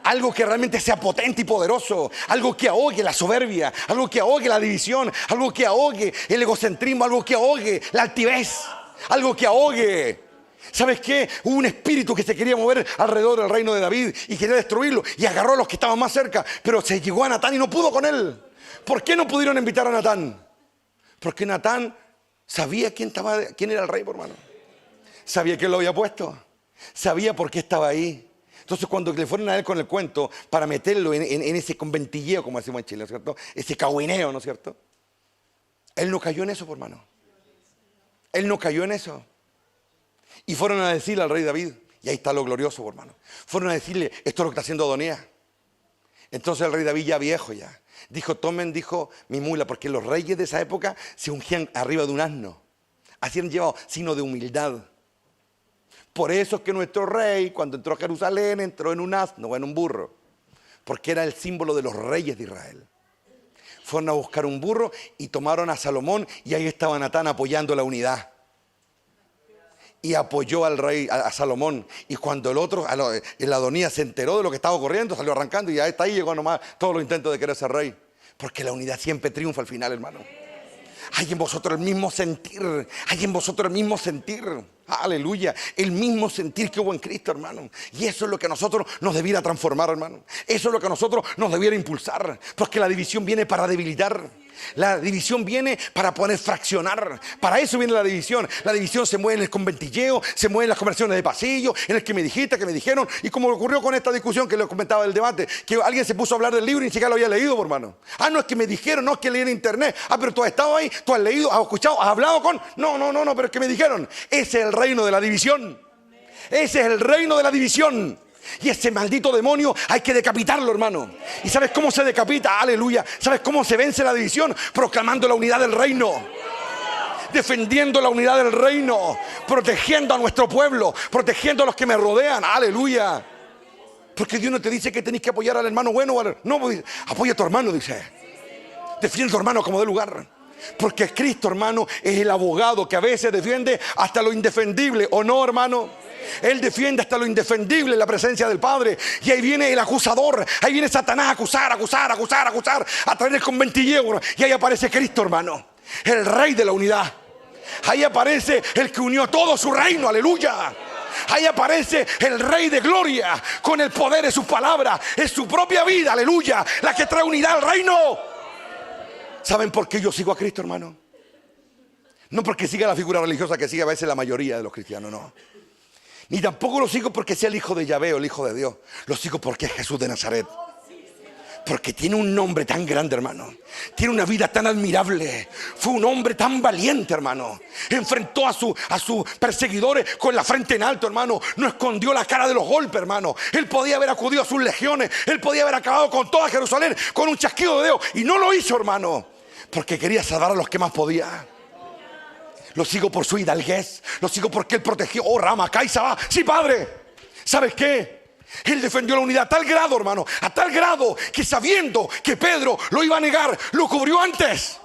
Speaker 1: Algo que realmente sea potente y poderoso. Algo que ahogue la soberbia. Algo que ahogue la división. Algo que ahogue el egocentrismo. Algo que ahogue la altivez. Algo que ahogue. ¿Sabes qué? Hubo un espíritu que se quería mover alrededor del reino de David y quería destruirlo. Y agarró a los que estaban más cerca. Pero se llegó a Natán y no pudo con él. ¿Por qué no pudieron invitar a Natán? Porque Natán sabía quién era el rey, por hermano. Sabía quién lo había puesto. Sabía por qué estaba ahí. Entonces cuando le fueron a él con el cuento para meterlo en ese conventilleo, como decimos en Chile, ¿no es cierto? Ese cagüineo, ¿no es cierto? Él no cayó en eso, por hermano. Él no cayó en eso. Y fueron a decirle al rey David, y ahí está lo glorioso, por hermano. Fueron a decirle, esto es lo que está haciendo Adonías. Entonces el rey David, ya viejo ya, dijo, tomen, dijo, mi mula, porque los reyes de esa época se ungían arriba de un asno. Así han llevado signo de humildad. Por eso es que nuestro rey, cuando entró a Jerusalén, entró en un asno o en un burro. Porque era el símbolo de los reyes de Israel. Fueron a buscar un burro y tomaron a Salomón y ahí estaba Natán apoyando la unidad. Y apoyó al rey, a Salomón. Y cuando el Adonías se enteró de lo que estaba ocurriendo, salió arrancando y ya está ahí, llegó nomás todos los intentos de querer ser rey. Porque la unidad siempre triunfa al final, hermano. Hay en vosotros el mismo sentir. Hay en vosotros el mismo sentir. Aleluya. El mismo sentir que hubo en Cristo, hermano. Y eso es lo que a nosotros nos debiera transformar, hermano. Eso es lo que a nosotros nos debiera impulsar. Porque la división viene para debilitar. La división viene para poder fraccionar. Para eso viene la división. La división se mueve en el conventilleo, se mueve en las conversaciones de pasillo, en el que me dijiste, que me dijeron. Y como ocurrió con esta discusión que les comentaba del debate, que alguien se puso a hablar del libro y ni siquiera lo había leído, hermano. No es que me dijeron, no es que leí en internet. Pero tú has estado ahí, tú has leído, has escuchado, has hablado con... No, pero es que me dijeron. Ese es el reino de la división. Ese es el reino de la división. Y ese maldito demonio hay que decapitarlo, hermano. ¿Y sabes cómo se decapita? Aleluya. ¿Sabes cómo se vence la división? Proclamando la unidad del reino. Defendiendo la unidad del reino. Protegiendo a nuestro pueblo. Protegiendo a los que me rodean. Aleluya. Porque Dios no te dice que tenés que apoyar al hermano bueno. No, apoya a tu hermano, dice. Defiende a tu hermano como de lugar. Porque Cristo, hermano, es el abogado que a veces defiende hasta lo indefendible. ¿O no, hermano? Él defiende hasta lo indefendible en la presencia del Padre. Y ahí viene el acusador. Ahí viene Satanás a acusar. A traer el conventilleo. Y ahí aparece Cristo, hermano. El rey de la unidad. Ahí aparece el que unió todo su reino. Aleluya. Ahí aparece el rey de gloria. Con el poder de sus palabras. Es su propia vida. Aleluya. La que trae unidad al reino. ¿Saben por qué yo sigo a Cristo, hermano? No porque siga la figura religiosa que sigue a veces la mayoría de los cristianos, no. Ni tampoco lo sigo porque sea el hijo de Yahvé o el hijo de Dios. Lo sigo porque es Jesús de Nazaret. Porque tiene un nombre tan grande, hermano. Tiene una vida tan admirable. Fue un hombre tan valiente, hermano. Enfrentó a sus perseguidores con la frente en alto, hermano. No escondió la cara de los golpes, hermano. Él podía haber acudido a sus legiones. Él podía haber acabado con toda Jerusalén con un chasquido de dedos. Y no lo hizo, hermano. Porque quería salvar a los que más podía. Lo sigo por su hidalguez. Lo sigo porque él protegió. Oh, Rama, Kaisaba. Sí, padre. ¿Sabes qué? Él defendió la unidad a tal grado, hermano, a tal grado que sabiendo que Pedro lo iba a negar, lo cubrió antes.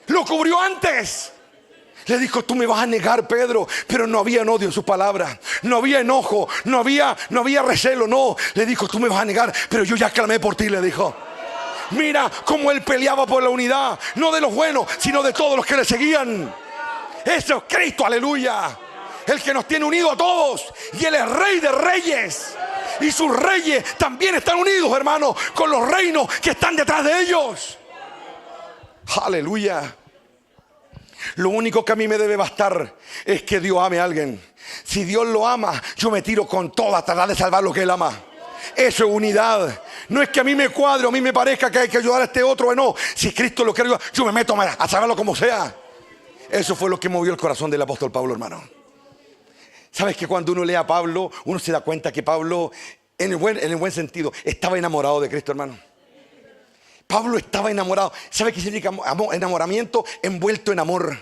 Speaker 1: Lo cubrió antes. Le dijo, tú me vas a negar, Pedro. Pero no había odio en sus palabras. No había enojo. No había recelo, no. Le dijo, tú me vas a negar, pero yo ya clamé por ti, le dijo. Mira cómo él peleaba por la unidad. No de los buenos, sino de todos los que le seguían. Eso es Cristo, aleluya. El que nos tiene unidos a todos. Y Él es Rey de reyes. Y sus reyes también están unidos, hermano, con los reinos que están detrás de ellos. Aleluya. Lo único que a mí me debe bastar es que Dios ame a alguien. Si Dios lo ama, yo me tiro con toda a tratar de salvar lo que Él ama. Eso es unidad. No es que a mí me cuadre o a mí me parezca que hay que ayudar a este otro. No, si Cristo lo quiere ayudar, yo me meto a salvarlo como sea. Eso fue lo que movió el corazón del apóstol Pablo, hermano. ¿Sabes que cuando uno lee a Pablo, uno se da cuenta que Pablo, en el buen sentido, estaba enamorado de Cristo, hermano? Pablo estaba enamorado. ¿Sabe qué significa enamoramiento? Envuelto en amor.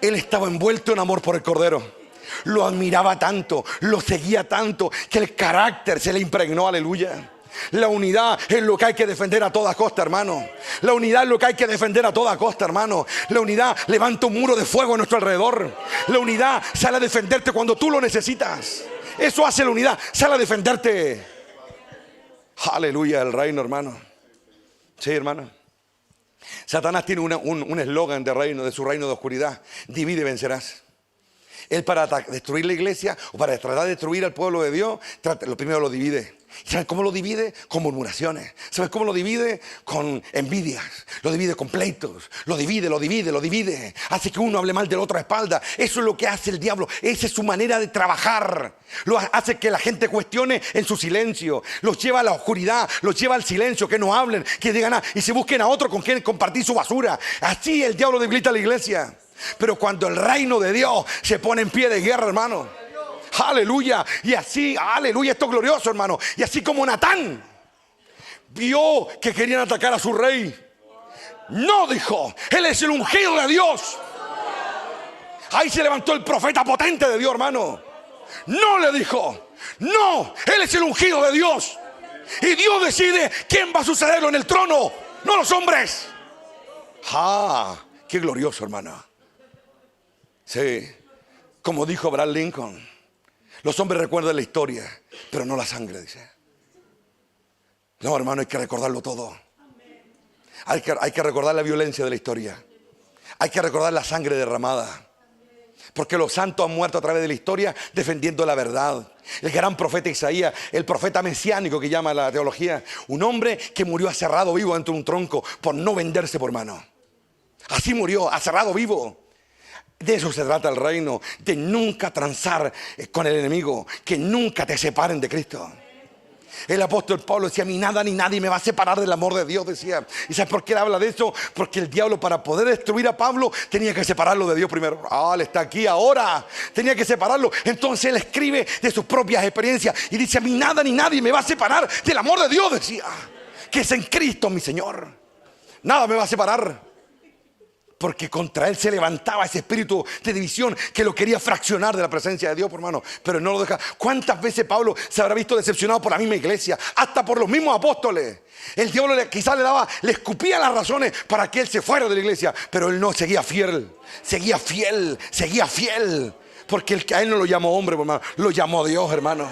Speaker 1: Él estaba envuelto en amor por el Cordero. Lo admiraba tanto, lo seguía tanto, que el carácter se le impregnó, aleluya. La unidad es lo que hay que defender a toda costa, hermano. La unidad es lo que hay que defender a toda costa, hermano. La unidad levanta un muro de fuego a nuestro alrededor. La unidad sale a defenderte cuando tú lo necesitas. Eso hace la unidad, sale a defenderte. Aleluya, el reino, hermano. Sí, hermano. Satanás tiene un eslogan de su reino de oscuridad: divide y vencerás. Él, para destruir la iglesia o para tratar de destruir al pueblo de Dios, lo primero lo divide. ¿Sabes cómo lo divide? Con murmuraciones. ¿Sabes cómo lo divide? Con envidias. Lo divide con pleitos. Lo divide. Hace que uno hable mal del otro a espalda. Eso es lo que hace el diablo. Esa es su manera de trabajar. Lo hace que la gente cuestione en su silencio. Los lleva a la oscuridad. Los lleva al silencio. Que no hablen, que digan nada y se busquen a otro con quien compartir su basura. Así el diablo debilita a la iglesia. Pero cuando el reino de Dios se pone en pie de guerra, hermano, aleluya, y así, aleluya, esto es glorioso, hermano. Y así como Natán vio que querían atacar a su rey, no, dijo, él es el ungido de Dios. Ahí se levantó el profeta potente de Dios, hermano. No, le dijo, no, él es el ungido de Dios. Y Dios decide quién va a sucederlo en el trono, no los hombres. Qué glorioso, hermano. Sí, como dijo Abraham Lincoln, los hombres recuerdan la historia, pero no la sangre, dice. No, hermano, hay que recordarlo todo. Hay que recordar la violencia de la historia. Hay que recordar la sangre derramada. Porque los santos han muerto a través de la historia defendiendo la verdad. El gran profeta Isaías, el profeta mesiánico que llama la teología, un hombre que murió aserrado vivo dentro de un tronco por no venderse por mano. Así murió, aserrado vivo. De eso se trata el reino, de nunca transar con el enemigo, que nunca te separen de Cristo. El apóstol Pablo decía, a mí nada ni nadie me va a separar del amor de Dios, decía. ¿Y sabes por qué él habla de eso? Porque el diablo, para poder destruir a Pablo, tenía que separarlo de Dios primero. Él está aquí ahora, tenía que separarlo. Entonces él escribe de sus propias experiencias y dice, a mí nada ni nadie me va a separar del amor de Dios, decía, que es en Cristo mi Señor. Nada me va a separar. Porque contra él se levantaba ese espíritu de división que lo quería fraccionar de la presencia de Dios, hermano. Pero no lo deja. ¿Cuántas veces Pablo se habrá visto decepcionado por la misma iglesia? Hasta por los mismos apóstoles. El diablo quizás le escupía las razones para que él se fuera de la iglesia. Pero él no, seguía fiel. Porque a él no lo llamó hombre, hermano. Lo llamó Dios, hermano.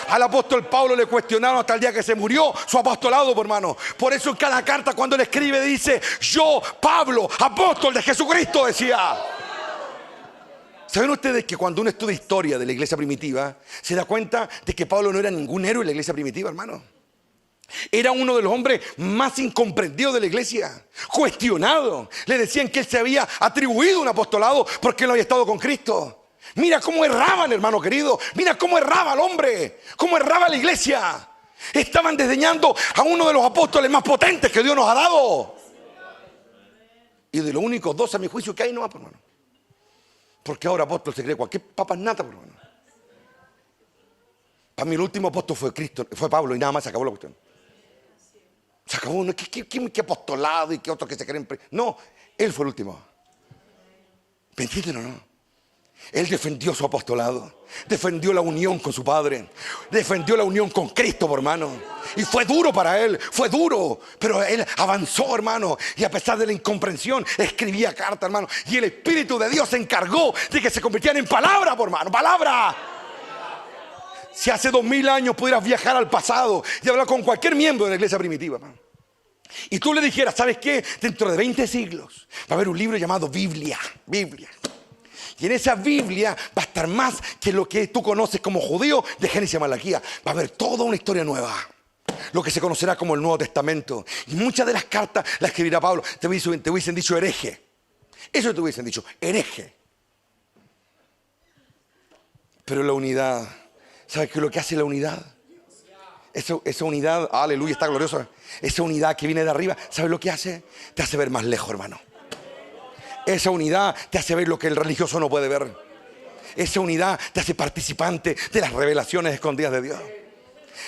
Speaker 1: Al apóstol Pablo le cuestionaron hasta el día que se murió su apostolado, hermano. Por eso en cada carta cuando él escribe dice, yo, Pablo, apóstol de Jesucristo, decía. ¿Saben ustedes que cuando uno estudia historia de la iglesia primitiva, se da cuenta de que Pablo no era ningún héroe en la iglesia primitiva, hermano? Era uno de los hombres más incomprendidos de la iglesia, cuestionado. Le decían que él se había atribuido un apostolado porque él no había estado con Cristo. Mira cómo erraban, hermano querido. Mira cómo erraba el hombre, cómo erraba la iglesia. Estaban desdeñando a uno de los apóstoles más potentes que Dios nos ha dado. Y de los únicos dos, a mi juicio, que hay no va, hermano. Porque ahora apóstol se cree cualquier papas nata, hermano. Para mí el último apóstol fue Cristo, fue Pablo, y nada más se acabó la cuestión. Se acabó. ¿No? ¿Qué apostolado y qué otros que se creen? No, él fue el último. ¿Me entienden o no? Él defendió su apostolado, defendió la unión con su Padre, defendió la unión con Cristo, hermano. Y fue duro para él, fue duro, pero él avanzó, hermano. Y a pesar de la incomprensión, escribía cartas, hermano. Y el Espíritu de Dios se encargó de que se convirtieran en palabra, hermano, palabra. Si hace 2000 años pudieras viajar al pasado y hablar con cualquier miembro de la iglesia primitiva, hermano, y tú le dijeras, ¿sabes qué? Dentro de 20 siglos va a haber un libro llamado Biblia. Y en esa Biblia va a estar más que lo que tú conoces como judío de Génesis a Malaquía. Va a haber toda una historia nueva, lo que se conocerá como el Nuevo Testamento. Y muchas de las cartas las escribirá Pablo. Te hubiesen dicho hereje. Eso te hubiesen dicho, hereje. Pero la unidad, ¿sabes qué es lo que hace la unidad? Esa unidad, aleluya, está gloriosa. Esa unidad que viene de arriba, ¿sabes lo que hace? Te hace ver más lejos, hermano. Esa unidad te hace ver lo que el religioso no puede ver. Esa unidad te hace participante de las revelaciones escondidas de Dios.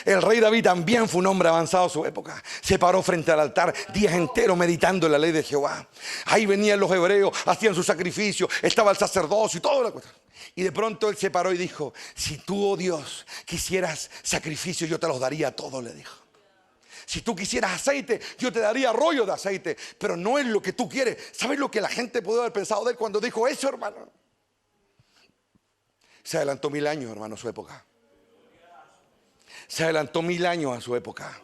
Speaker 1: El rey David también fue un hombre avanzado a su época. Se paró frente al altar días enteros meditando en la ley de Jehová. Ahí venían los hebreos, hacían su sacrificio, estaba el sacerdocio y toda la cuestión. Y de pronto él se paró y dijo, si tú, oh Dios, quisieras sacrificio, yo te los daría a todos, le dijo. Si tú quisieras aceite, yo te daría rollo de aceite, pero no es lo que tú quieres. ¿Sabes lo que la gente pudo haber pensado de él cuando dijo eso, hermano? Se adelantó 1000 años, hermano, a su época. Se adelantó 1000 años a su época.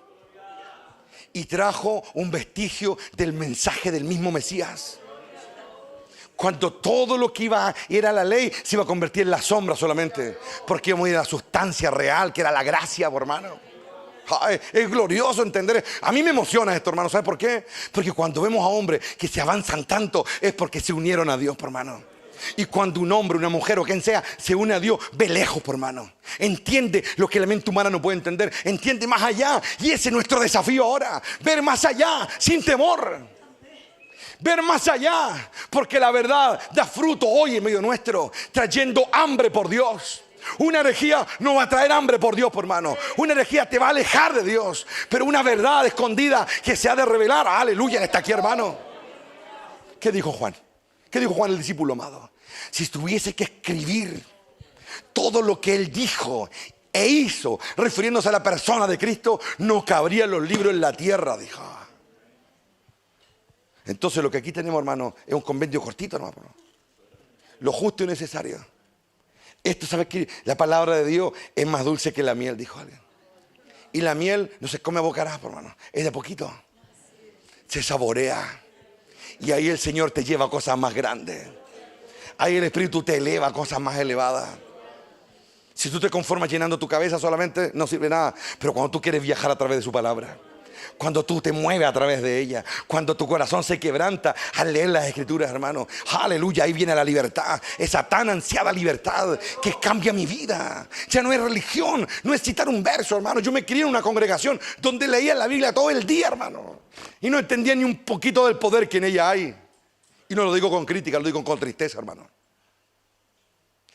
Speaker 1: Y trajo un vestigio del mensaje del mismo Mesías. Cuando todo lo que era la ley se iba a convertir en la sombra solamente. Porque íbamos a ir a la sustancia real, que era la gracia, hermano. Ay, es glorioso entender. A mí me emociona esto, hermano. ¿Sabe por qué? Porque cuando vemos a hombres que se avanzan tanto es porque se unieron a Dios, hermano. Y cuando un hombre, una mujer o quien sea se une a Dios, ve lejos, hermano. Entiende lo que la mente humana no puede entender. Entiende más allá. Y ese es nuestro desafío ahora. Ver más allá sin temor. Ver más allá. Porque la verdad da fruto hoy en medio nuestro, trayendo hambre por Dios. Una herejía no va a traer hambre por Dios, hermano. Una herejía te va a alejar de Dios. Pero una verdad escondida que se ha de revelar, aleluya, está aquí, hermano. ¿Qué dijo Juan? ¿Qué dijo Juan, el discípulo amado? Si tuviese que escribir todo lo que él dijo e hizo, refiriéndose a la persona de Cristo, no cabrían los libros en la tierra, dijo. Entonces lo que aquí tenemos, hermano, es un convenio cortito, hermano. Lo justo y necesario. Esto, ¿sabes qué? La palabra de Dios es más dulce que la miel, dijo alguien. Y la miel no se come a bocarazo, hermano. Es de poquito. Se saborea. Y ahí el Señor te lleva a cosas más grandes. Ahí el Espíritu te eleva a cosas más elevadas. Si tú te conformas llenando tu cabeza solamente, no sirve nada. Pero cuando tú quieres viajar a través de su palabra, cuando tú te mueves a través de ella, cuando tu corazón se quebranta al leer las escrituras, hermano, aleluya, ahí viene la libertad, esa tan ansiada libertad que cambia mi vida. Ya no es religión, no es citar un verso, hermano. Yo me crié en una congregación donde leía la Biblia todo el día, hermano, y no entendía ni un poquito del poder que en ella hay. Y no lo digo con crítica, lo digo con tristeza, hermano.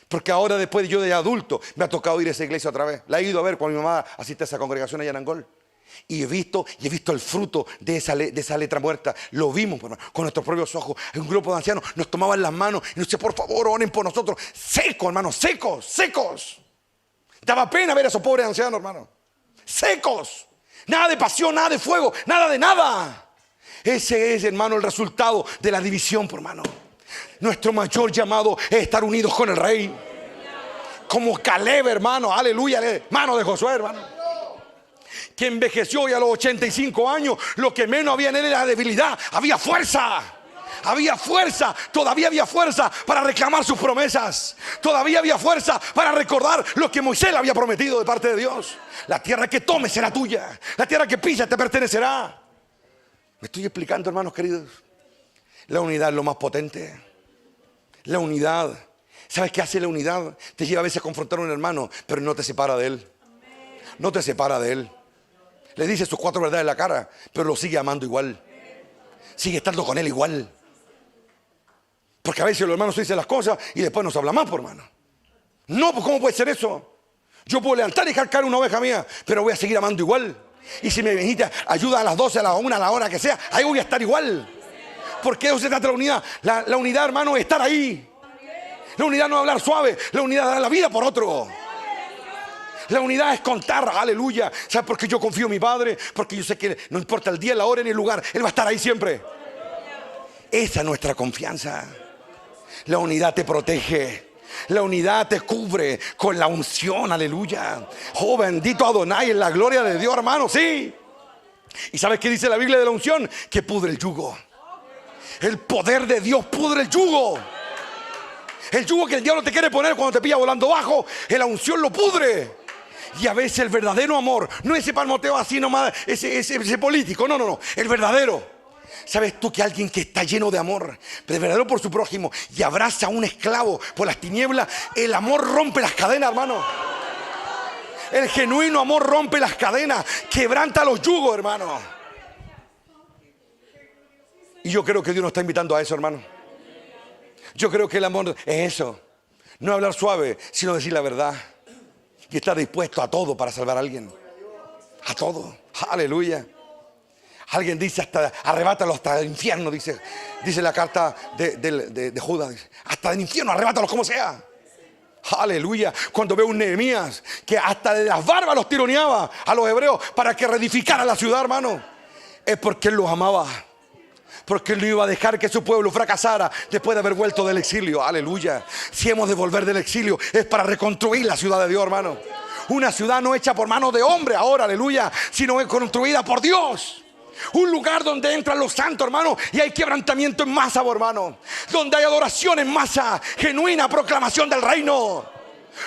Speaker 1: Porque ahora, después yo de adulto, me ha tocado ir a esa iglesia otra vez. La he ido a ver cuando mi mamá asiste a esa congregación allá en Angol. Y he visto el fruto de esa letra muerta. Lo vimos, hermano, con nuestros propios ojos. Un grupo de ancianos nos tomaban las manos y nos decían, por favor, oren por nosotros. Secos, hermano, secos. Daba pena ver a esos pobres ancianos, hermano. Secos. Nada de pasión, nada de fuego, nada de nada. Ese es, hermano, el resultado de la división, hermano. Nuestro mayor llamado es estar unidos con el Rey. Como Caleb, hermano, aleluya, hermano de Josué, hermano, que envejeció y a los 85 años lo que menos había en él era debilidad. Había fuerza, todavía había fuerza para reclamar sus promesas. Todavía había fuerza para recordar lo que Moisés le había prometido de parte de Dios. La tierra que tomes será tuya, la tierra que pisas te pertenecerá. ¿Me estoy explicando, hermanos queridos? La unidad es lo más potente. La unidad. ¿Sabes qué hace la unidad? Te lleva a veces a confrontar a un hermano, pero no te separa de él. No te separa de él. Le dice sus 4 verdades en la cara, pero lo sigue amando igual. Sigue estando con él igual. Porque a veces los hermanos se dicen las cosas y después nos habla más, por hermano. No, pues ¿cómo puede ser eso? Yo puedo levantar y dejar caer una oveja mía, pero voy a seguir amando igual. Y si me necesita ayuda a las 12, a las 1, a la hora que sea, ahí voy a estar igual. Porque eso se trata de la unidad. La unidad, hermano, es estar ahí. La unidad no es hablar suave. La unidad es dar la vida por otro. La unidad es contar, aleluya. ¿Sabes por qué yo confío en mi Padre? Porque yo sé que no importa el día, la hora ni el lugar, Él va a estar ahí siempre. Esa es nuestra confianza. La unidad te protege. La unidad te cubre con la unción, aleluya. Oh, bendito Adonai, en la gloria de Dios, hermano, sí. ¿Y sabes qué dice la Biblia de la unción? Que pudre el yugo. El poder de Dios pudre el yugo. El yugo que el diablo te quiere poner cuando te pilla volando bajo, la unción lo pudre. Y a veces el verdadero amor, no ese palmoteo así nomás, ese político, no. El verdadero. ¿Sabes tú que alguien que está lleno de amor, pero verdadero por su prójimo, y abraza a un esclavo por las tinieblas, el amor rompe las cadenas, hermano? El genuino amor rompe las cadenas, quebranta los yugos, hermano. Y yo creo que Dios nos está invitando a eso, hermano. Yo creo que el amor es eso. No hablar suave, sino decir la verdad. Y estar dispuesto a todo para salvar a alguien. A todo. Aleluya. Alguien dice hasta arrebátalo hasta el infierno, dice la carta de Judas. Dice, hasta el infierno, arrebátalo como sea. Aleluya. Cuando veo un Nehemías que hasta de las barbas los tironeaba a los hebreos para que reedificaran la ciudad, hermano, es porque él los amaba. Porque él no iba a dejar que su pueblo fracasara después de haber vuelto del exilio. Aleluya. Si hemos de volver del exilio es para reconstruir la ciudad de Dios, hermano. Una ciudad no hecha por manos de hombre ahora, aleluya, sino construida por Dios. Un lugar donde entran los santos, hermano, y hay quebrantamiento en masa, hermano. Donde hay adoración en masa, genuina proclamación del reino.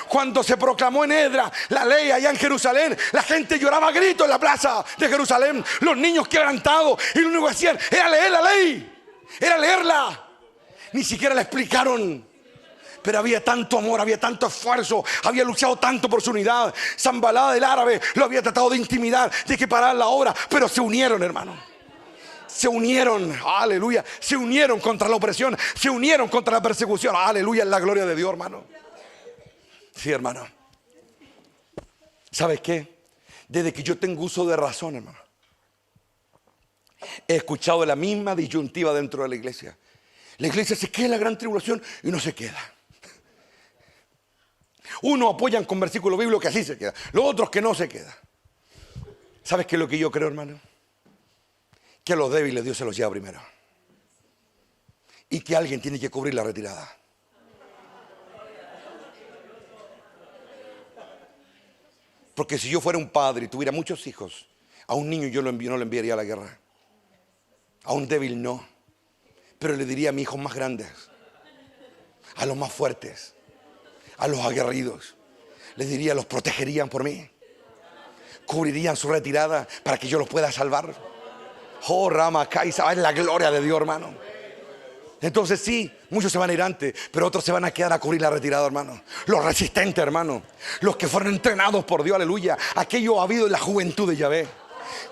Speaker 1: Cuando se proclamó en Edra la ley allá en Jerusalén, la gente lloraba a gritos en la plaza de Jerusalén. Los niños quebrantados, y lo único que hacían era leer la ley, era leerla. Ni siquiera la explicaron. Pero había tanto amor, había tanto esfuerzo, había luchado tanto por su unidad. Sanbalá del árabe lo había tratado de intimidar, de que parar la obra, pero se unieron, hermano. Se unieron, aleluya. Se unieron contra la opresión, se unieron contra la persecución. Aleluya, en la gloria de Dios, hermano. Sí, hermano. ¿Sabes qué? Desde que yo tengo uso de razón, hermano, he escuchado la misma disyuntiva dentro de la iglesia. La iglesia se queda en la gran tribulación y no se queda. Unos apoyan con versículos bíblicos que así se queda, los otros que no se queda. ¿Sabes qué es lo que yo creo, hermano? Que a los débiles Dios se los lleva primero. Y que alguien tiene que cubrir la retirada. Porque si yo fuera un padre y tuviera muchos hijos, a un niño yo no lo enviaría a la guerra. A un débil no. Pero le diría a mis hijos más grandes, a los más fuertes, a los aguerridos, les diría, los protegerían por mí, cubrirían su retirada para que yo los pueda salvar. Oh, Rama, Kaisa, es la gloria de Dios, hermano. Entonces sí, muchos se van a ir antes, pero otros se van a quedar a cubrir la retirada, hermano. Los resistentes, hermano, los que fueron entrenados por Dios, aleluya. Aquello ha habido en la juventud de Yahvé,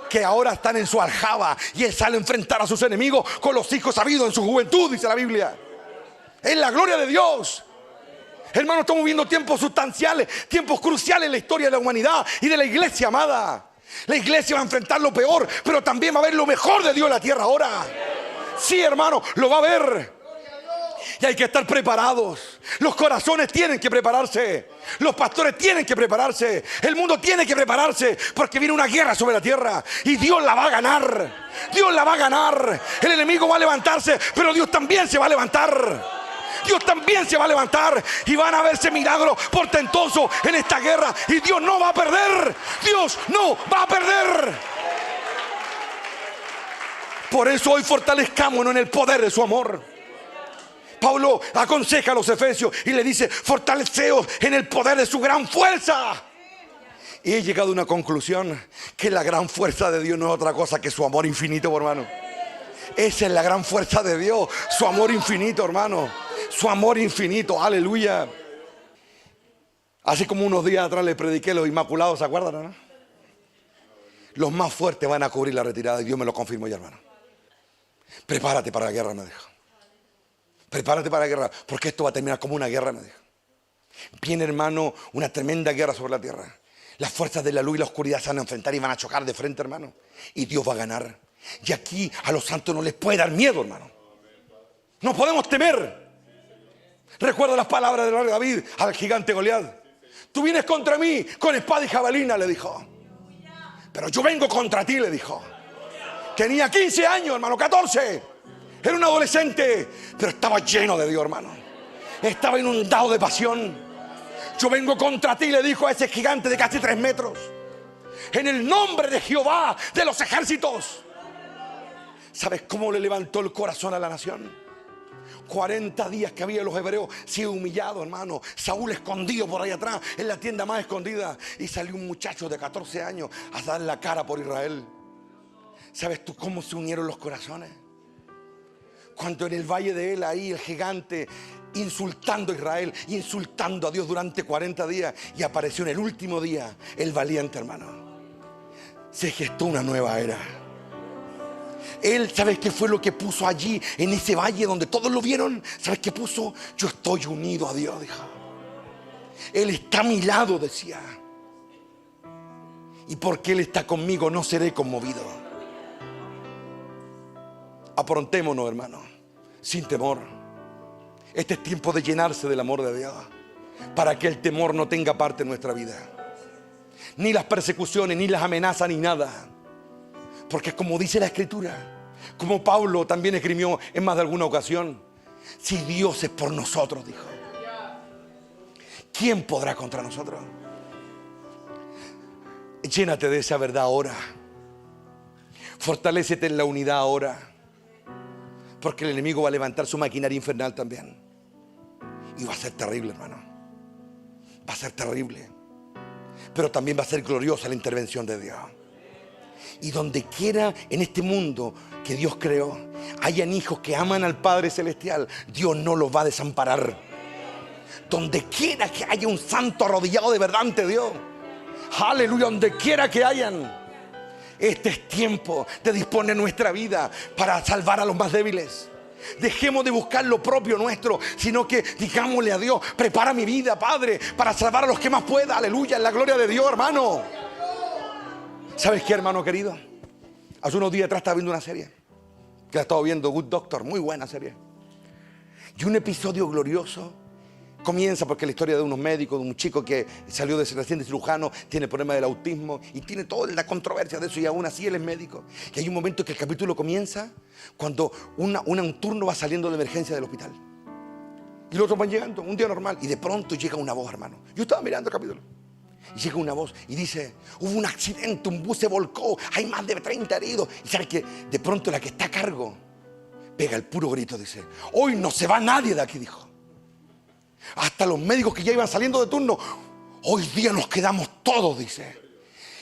Speaker 1: que ahora están en su aljaba y él sale a enfrentar a sus enemigos con los hijos habidos en su juventud, dice la Biblia. Es la gloria de Dios. Hermano, estamos viviendo tiempos sustanciales, tiempos cruciales en la historia de la humanidad y de la iglesia, amada. La iglesia va a enfrentar lo peor, pero también va a ver lo mejor de Dios en la tierra ahora. Sí, hermano, lo va a ver. Y hay que estar preparados. Los corazones tienen que prepararse. Los pastores tienen que prepararse. El mundo tiene que prepararse, porque viene una guerra sobre la tierra y Dios la va a ganar. Dios la va a ganar. El enemigo va a levantarse, pero Dios también se va a levantar. Dios también se va a levantar y van a verse milagros portentosos en esta guerra. Y Dios no va a perder. Dios no va a perder. Por eso hoy fortalezcámonos en el poder de su amor. Pablo aconseja a los efesios y le dice: fortaleceos en el poder de su gran fuerza. Y he llegado a una conclusión: que la gran fuerza de Dios no es otra cosa que su amor infinito, hermano. Esa es la gran fuerza de Dios, su amor infinito, hermano. Su amor infinito, aleluya. Así como unos días atrás le prediqué los Inmaculados, ¿se acuerdan, no? Los más fuertes van a cubrir la retirada, y Dios me lo confirmó ya, hermano. Prepárate para la guerra, me dijo. Prepárate para la guerra, porque esto va a terminar como una guerra, me dijo. Viene, hermano, una tremenda guerra sobre la tierra. Las fuerzas de la luz y la oscuridad se van a enfrentar y van a chocar de frente, hermano. Y Dios va a ganar. Y aquí a los santos no les puede dar miedo, hermano. No podemos temer. Recuerda las palabras del rey David al gigante Goliat. Tú vienes contra mí con espada y jabalina, le dijo. Pero yo vengo contra ti, le dijo. Tenía 15 años, hermano, 14. Era un adolescente, pero estaba lleno de Dios, hermano. Estaba inundado de pasión. Yo vengo contra ti, le dijo a ese gigante de casi 3 metros. En el nombre de Jehová de los ejércitos. ¿Sabes cómo le levantó el corazón a la nación? 40 días que había los hebreos sido humillados, hermano. Saúl escondido por ahí atrás, en la tienda más escondida. Y salió un muchacho de 14 años a dar la cara por Israel. ¿Sabes tú cómo se unieron los corazones? Cuando en el valle de él, ahí el gigante insultando a Israel, insultando a Dios durante 40 días. Y apareció en el último día el valiente, hermano. Se gestó una nueva era. Él, ¿sabes qué fue lo que puso allí en ese valle donde todos lo vieron? ¿Sabes qué puso? Yo estoy unido a Dios, dijo. Él está a mi lado, decía. Y porque Él está conmigo no seré conmovido. Aprontémonos, hermano, sin temor. Este es tiempo de llenarse del amor de Dios, para que el temor no tenga parte en nuestra vida. Ni las persecuciones, ni las amenazas, ni nada. Porque como dice la Escritura, como Pablo también escribió en más de alguna ocasión, si Dios es por nosotros, dijo, ¿quién podrá contra nosotros? Llénate de esa verdad ahora. Fortalécete en la unidad ahora. Porque el enemigo va a levantar su maquinaria infernal también. Y va a ser terrible, hermano. Va a ser terrible. Pero también va a ser gloriosa la intervención de Dios. Y donde quiera en este mundo que Dios creó, hayan hijos que aman al Padre Celestial, Dios no los va a desamparar. Donde quiera que haya un santo arrodillado de verdad ante Dios, aleluya, donde quiera que hayan, este es tiempo de disponer nuestra vida para salvar a los más débiles. Dejemos de buscar lo propio nuestro, sino que digámosle a Dios, prepara mi vida, Padre, para salvar a los que más pueda. Aleluya, en la gloria de Dios, hermano. ¿Sabes qué, hermano querido? Hace unos días atrás estaba viendo una serie que la estaba viendo, Good Doctor, muy buena serie. Y un episodio glorioso comienza porque la historia de unos médicos, de un chico que salió de recién de cirujano, tiene el problema del autismo y tiene toda la controversia de eso, y aún así él es médico. Y hay un momento que el capítulo comienza cuando un turno va saliendo de emergencia del hospital. Y los otros van llegando, un día normal, y de pronto llega una voz, hermano. Yo estaba mirando el capítulo. Y llega una voz y dice, hubo un accidente, un bus se volcó, hay más de 30 heridos. Y sabes que de pronto la que está a cargo pega el puro grito, dice, hoy no se va nadie de aquí, dijo. Hasta los médicos que ya iban saliendo de turno, hoy día nos quedamos todos, dice.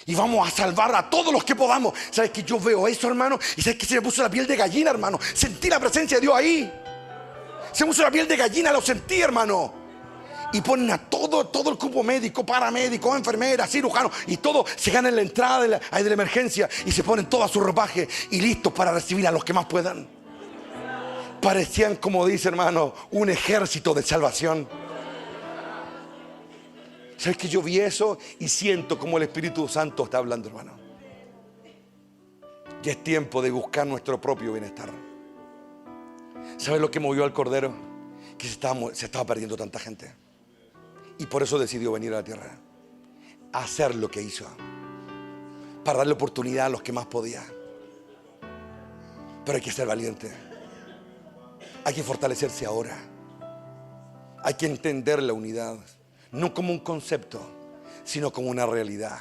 Speaker 1: Y vamos a salvar a todos los que podamos. ¿Sabes que yo veo eso, hermano? Y sabes que se me puso la piel de gallina, hermano. Sentí la presencia de Dios ahí. Se me puso la piel de gallina, lo sentí, hermano. Y ponen a todo el cuerpo médico, paramédico, enfermeras, cirujanos, y todo se gana en la entrada de la emergencia y se ponen todo a su ropaje y listos para recibir a los que más puedan. Parecían, como dice, hermano, un ejército de salvación. ¿Sabes que yo vi eso y siento como el Espíritu Santo está hablando, hermano? Y es tiempo de buscar nuestro propio bienestar. ¿Sabes lo que movió al Cordero? Que se estaba perdiendo tanta gente. Y por eso decidió venir a la tierra a hacer lo que hizo, para darle oportunidad a los que más podía. Pero hay que ser valiente. Hay que fortalecerse ahora. Hay que entender la unidad, no como un concepto, sino como una realidad.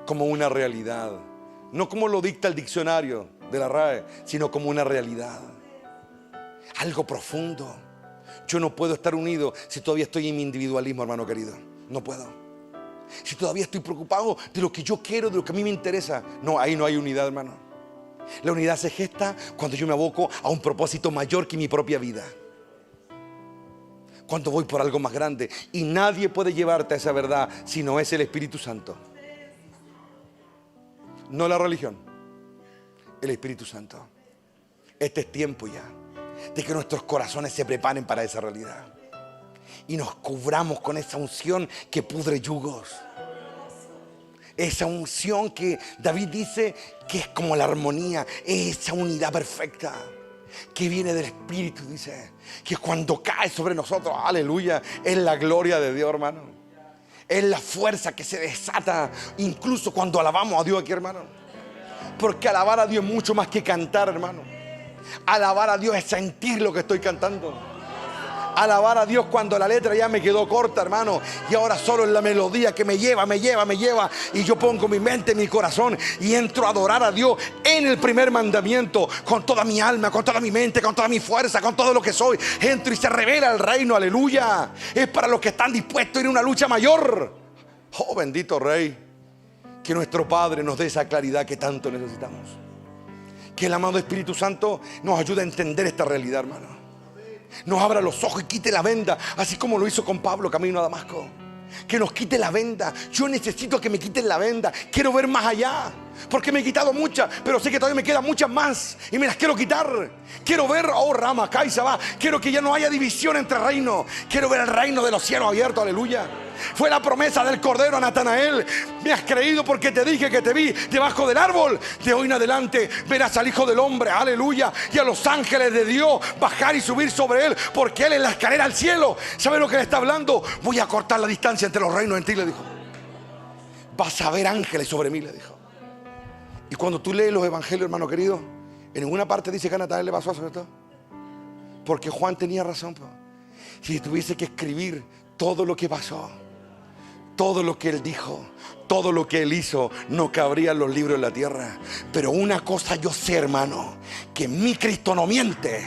Speaker 1: Como una realidad. No como lo dicta el diccionario de la RAE, sino como una realidad. Algo profundo. Yo no puedo estar unido si todavía estoy en mi individualismo, hermano querido. No puedo. Si todavía estoy preocupado de lo que yo quiero, de lo que a mí me interesa. No, ahí no hay unidad, hermano. La unidad se gesta cuando yo me aboco a un propósito mayor que mi propia vida. Cuando voy por algo más grande. Y nadie puede llevarte a esa verdad si no es el Espíritu Santo. No la religión, el Espíritu Santo. Este es tiempo ya de que nuestros corazones se preparen para esa realidad y nos cubramos con esa unción que pudre yugos. Esa unción que David dice que es como la armonía, esa unidad perfecta que viene del Espíritu, dice, que cuando cae sobre nosotros, aleluya, es la gloria de Dios, hermano. Es la fuerza que se desata incluso cuando alabamos a Dios aquí, hermano. Porque alabar a Dios es mucho más que cantar, hermano. Alabar a Dios es sentir lo que estoy cantando. Alabar a Dios cuando la letra ya me quedó corta, hermano, y ahora solo es la melodía que me lleva, y yo pongo mi mente, mi corazón y entro a adorar a Dios en el primer mandamiento, con toda mi alma, con toda mi mente, con toda mi fuerza, con todo lo que soy. Entro y se revela el reino, aleluya. Es para los que están dispuestos a ir a una lucha mayor. Oh, bendito Rey, que nuestro Padre nos dé esa claridad que tanto necesitamos. Que el amado Espíritu Santo nos ayude a entender esta realidad, hermano. Nos abra los ojos y quite la venda, así como lo hizo con Pablo camino a Damasco. Que nos quite la venda. Yo necesito que me quiten la venda. Quiero ver más allá, porque me he quitado muchas, pero sé que todavía me quedan muchas más y me las quiero quitar. Quiero ver, oh Rama, Kaisa va. Quiero que ya no haya división entre reinos. Quiero ver el reino de los cielos abiertos, aleluya. Fue la promesa del Cordero a Natanael. Me has creído porque te dije que te vi debajo del árbol. De hoy en adelante verás al Hijo del Hombre, aleluya, y a los ángeles de Dios bajar y subir sobre él, porque él es la escalera al cielo. ¿Sabe lo que le está hablando? Voy a cortar la distancia entre los reinos en ti, le dijo. Vas a ver ángeles sobre mí, le dijo. Y cuando tú lees los evangelios, hermano querido, en ninguna parte dice que a Natanael le pasó eso, ¿cierto? Porque Juan tenía razón, pues. Si tuviese que escribir todo lo que pasó, todo lo que él dijo, todo lo que él hizo, no cabría en los libros de la tierra. Pero una cosa yo sé, hermano, que mi Cristo no miente.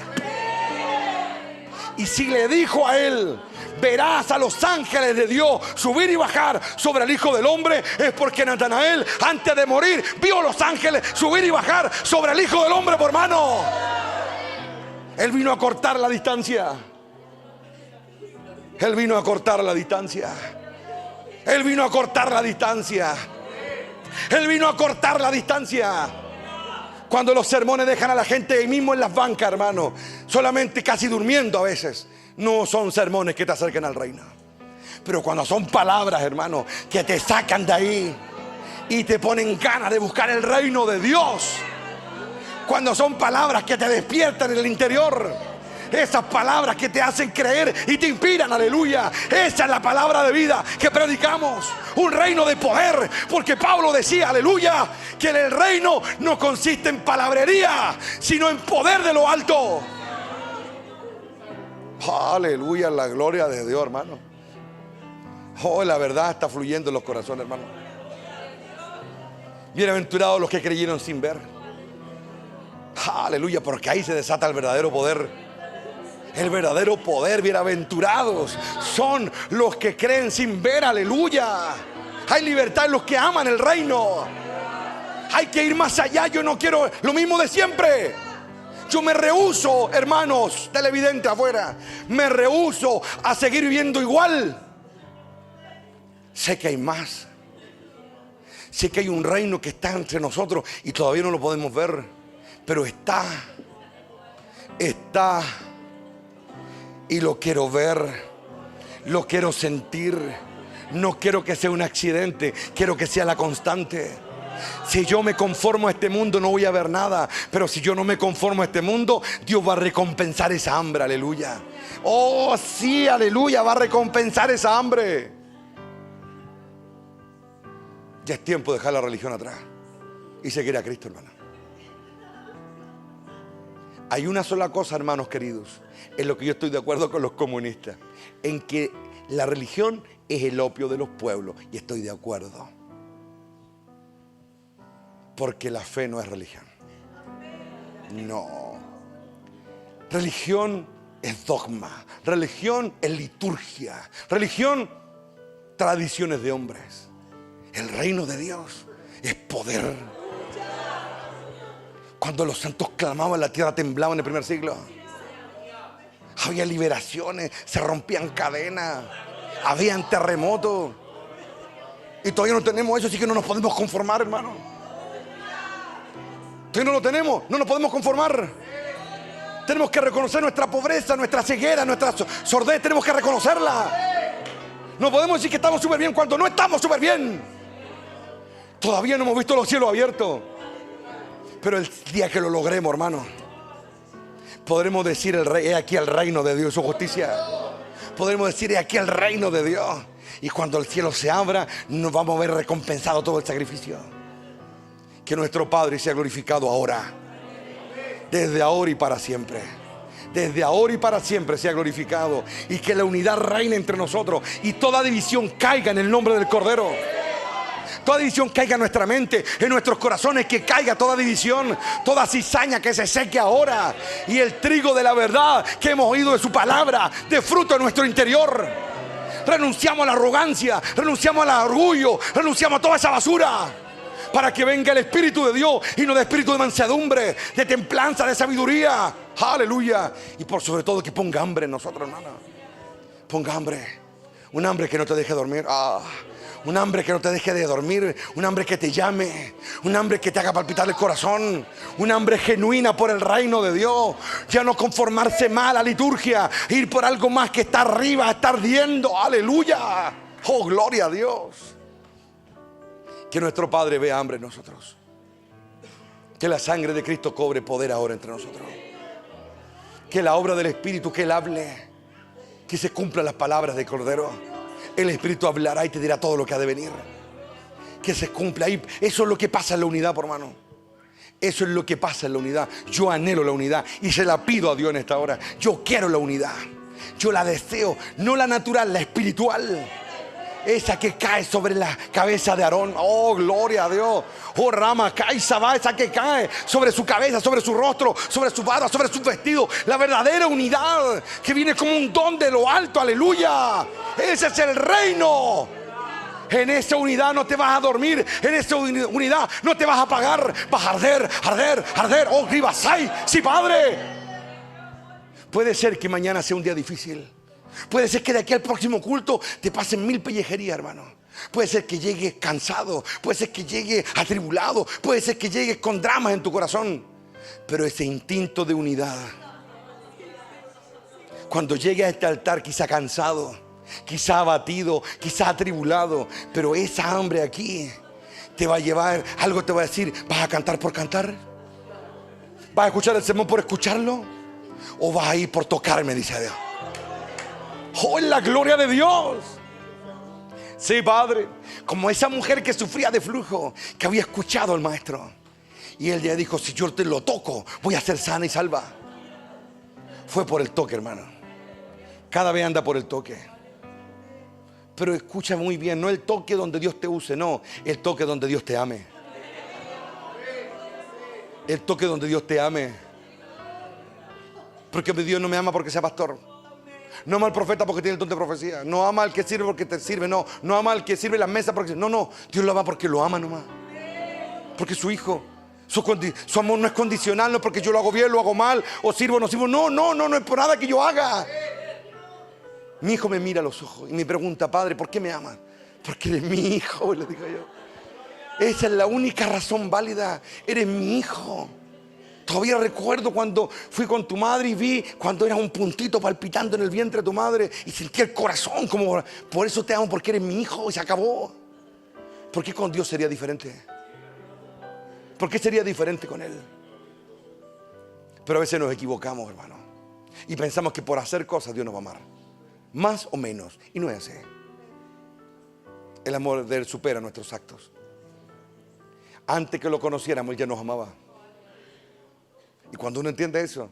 Speaker 1: Y si le dijo a él, verás a los ángeles de Dios subir y bajar sobre el Hijo del Hombre, es porque Natanael, antes de morir, vio a los ángeles subir y bajar sobre el Hijo del Hombre, por hermano. Él vino a cortar la distancia. Él vino a cortar la distancia. Él vino a cortar la distancia. Él vino a cortar la distancia. Cuando los sermones dejan a la gente ahí mismo en las bancas, hermano, solamente casi durmiendo a veces, no son sermones que te acerquen al reino. Pero cuando son palabras, hermano, que te sacan de ahí y te ponen ganas de buscar el reino de Dios. Cuando son palabras que te despiertan en el interior. Esas palabras que te hacen creer y te inspiran, aleluya. Esa es la palabra de vida que predicamos. Un reino de poder. Porque Pablo decía, aleluya, que el reino no consiste en palabrería, sino en poder de lo alto. Aleluya, la gloria de Dios, hermano. Oh, la verdad está fluyendo en los corazones, hermano. Bienaventurados los que creyeron sin ver. Aleluya, porque ahí se desata el verdadero poder. El verdadero poder. Bienaventurados son los que creen sin ver, aleluya. Hay libertad en los que aman el reino. Hay que ir más allá. Yo no quiero lo mismo de siempre. Yo me rehúso, hermanos televidentes afuera, me rehúso a seguir viviendo igual. Sé que hay más. Sé que hay un reino que está entre nosotros y todavía no lo podemos ver, pero está. Y lo quiero ver, lo quiero sentir. No quiero que sea un accidente, quiero que sea la constante. Si yo me conformo a este mundo no voy a ver nada, pero si yo no me conformo a este mundo, Dios va a recompensar esa hambre, aleluya. Oh sí, aleluya, va a recompensar esa hambre. Ya es tiempo de dejar la religión atrás y seguir a Cristo, hermano. Hay una sola cosa, hermanos queridos, en lo que yo estoy de acuerdo con los comunistas, en que la religión es el opio de los pueblos, y estoy de acuerdo. Porque la fe no es religión. No. Religión es dogma. Religión es liturgia. Religión, tradiciones de hombres. El reino de Dios es poder. Cuando los santos clamaban, la tierra temblaba en el primer siglo. Había liberaciones, se rompían cadenas, habían terremotos. Y todavía no tenemos eso, así que no nos podemos conformar, hermano. Que no lo tenemos, no nos podemos conformar. Tenemos que reconocer nuestra pobreza, nuestra ceguera, nuestra sordez. Tenemos que reconocerla. No podemos decir que estamos súper bien cuando no estamos súper bien. Todavía no hemos visto los cielos abiertos. Pero el día que lo logremos, hermano, podremos decir: he aquí el reino de Dios y su justicia. Podremos decir: he aquí el reino de Dios. Y cuando el cielo se abra, nos vamos a ver recompensado todo el sacrificio. Que nuestro Padre sea glorificado ahora, desde ahora y para siempre. Desde ahora y para siempre sea glorificado. Y que la unidad reine entre nosotros. Y toda división caiga en el nombre del Cordero. Toda división caiga en nuestra mente, en nuestros corazones. Que caiga toda división, toda cizaña que se seque ahora. Y el trigo de la verdad que hemos oído de su palabra dé fruto en nuestro interior. Renunciamos a la arrogancia, renunciamos al orgullo, renunciamos a toda esa basura, para que venga el Espíritu de Dios y no de espíritu de mansedumbre, de templanza, de sabiduría. Aleluya. Y por sobre todo que ponga hambre en nosotros, hermano. Ponga hambre. Un hambre que no te deje dormir. Un hambre que no te deje de dormir. Un hambre que te llame. Un hambre que te haga palpitar el corazón. Un hambre genuina por el reino de Dios. Ya no conformarse más a la liturgia. Ir por algo más que está arriba, está ardiendo. Aleluya. Oh, gloria a Dios. Que nuestro Padre vea hambre en nosotros. Que la sangre de Cristo cobre poder ahora entre nosotros. Que la obra del Espíritu, que Él hable, que se cumplan las palabras del Cordero. El Espíritu hablará y te dirá todo lo que ha de venir. Que se cumpla ahí. Eso es lo que pasa en la unidad, por hermano. Eso es lo que pasa en la unidad. Yo anhelo la unidad y se la pido a Dios en esta hora. Yo quiero la unidad. Yo la deseo, no la natural, la espiritual. Esa que cae sobre la cabeza de Aarón. Oh, gloria a Dios. Oh, Rama, cae Sabá, esa que cae sobre su cabeza, sobre su rostro, sobre su barba, sobre su vestido. La verdadera unidad que viene como un don de lo alto. Aleluya. Ese es el reino. En esa unidad no te vas a dormir. En esa unidad no te vas a apagar. Vas a arder, arder, arder. Oh, Ribasai, sí, Padre. Puede ser que mañana sea un día difícil. Puede ser que de aquí al próximo culto te pasen 1000 pellejerías, hermano. Puede ser que llegues cansado. Puede ser que llegues atribulado. Puede ser que llegues con dramas en tu corazón. Pero ese instinto de unidad, cuando llegues a este altar quizá cansado, quizá abatido, quizá atribulado, pero esa hambre aquí te va a llevar, algo te va a decir: ¿vas a cantar por cantar? ¿Vas a escuchar el sermón por escucharlo? ¿O vas a ir por tocarme? Dice Dios. ¡Oh, en la gloria de Dios! Sí, Padre. Como esa mujer que sufría de flujo, que había escuchado al Maestro. Y él ya dijo: si yo te lo toco, voy a ser sana y salva. Fue por el toque, hermano. Cada vez anda por el toque. Pero escucha muy bien, no el toque donde Dios te use, no. El toque donde Dios te ame. El toque donde Dios te ame. Porque Dios no me ama porque sea pastor. No ama al profeta porque tiene el don de profecía. No ama al que sirve porque te sirve. No ama al que sirve en la mesa porque... No. Dios lo ama porque lo ama nomás. Porque es su hijo. Su amor no es condicional. No es porque yo lo hago bien, lo hago mal, o sirvo o no sirvo. No es por nada que yo haga. Mi hijo me mira a los ojos y me pregunta: Padre, ¿por qué me amas? Porque eres mi hijo, le digo yo. Esa es la única razón válida. Eres mi hijo. Todavía recuerdo cuando fui con tu madre y vi cuando eras un puntito palpitando en el vientre de tu madre y sentí el corazón como: por eso te amo, porque eres mi hijo. Y se acabó. ¿Por qué con Dios sería diferente? ¿Por qué sería diferente con Él? Pero a veces nos equivocamos, hermano, y pensamos que por hacer cosas Dios nos va a amar, más o menos. Y no es así. El amor de Él supera nuestros actos. Antes que lo conociéramos, Él ya nos amaba. Y cuando uno entiende eso,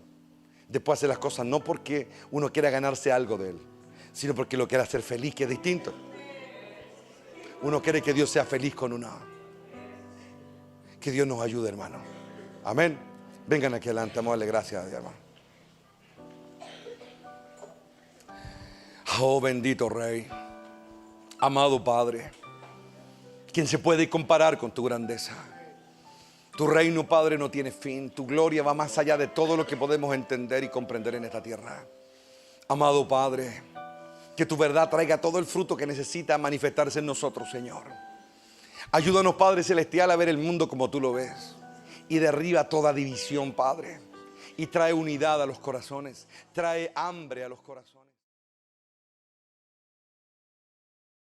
Speaker 1: después hace las cosas no porque uno quiera ganarse algo de Él, sino porque lo quiere hacer feliz, que es distinto. Uno quiere que Dios sea feliz con uno. Que Dios nos ayude, hermano. Amén. Vengan aquí adelante, vamos a darle gracias a Dios, hermano. Oh, bendito Rey, amado Padre, ¿quién se puede comparar con tu grandeza? Tu reino, Padre, no tiene fin. Tu gloria va más allá de todo lo que podemos entender y comprender en esta tierra. Amado Padre, que tu verdad traiga todo el fruto que necesita manifestarse en nosotros, Señor. Ayúdanos, Padre Celestial, a ver el mundo como tú lo ves. y derriba toda división, Padre. Y trae unidad a los corazones, trae hambre a los corazones.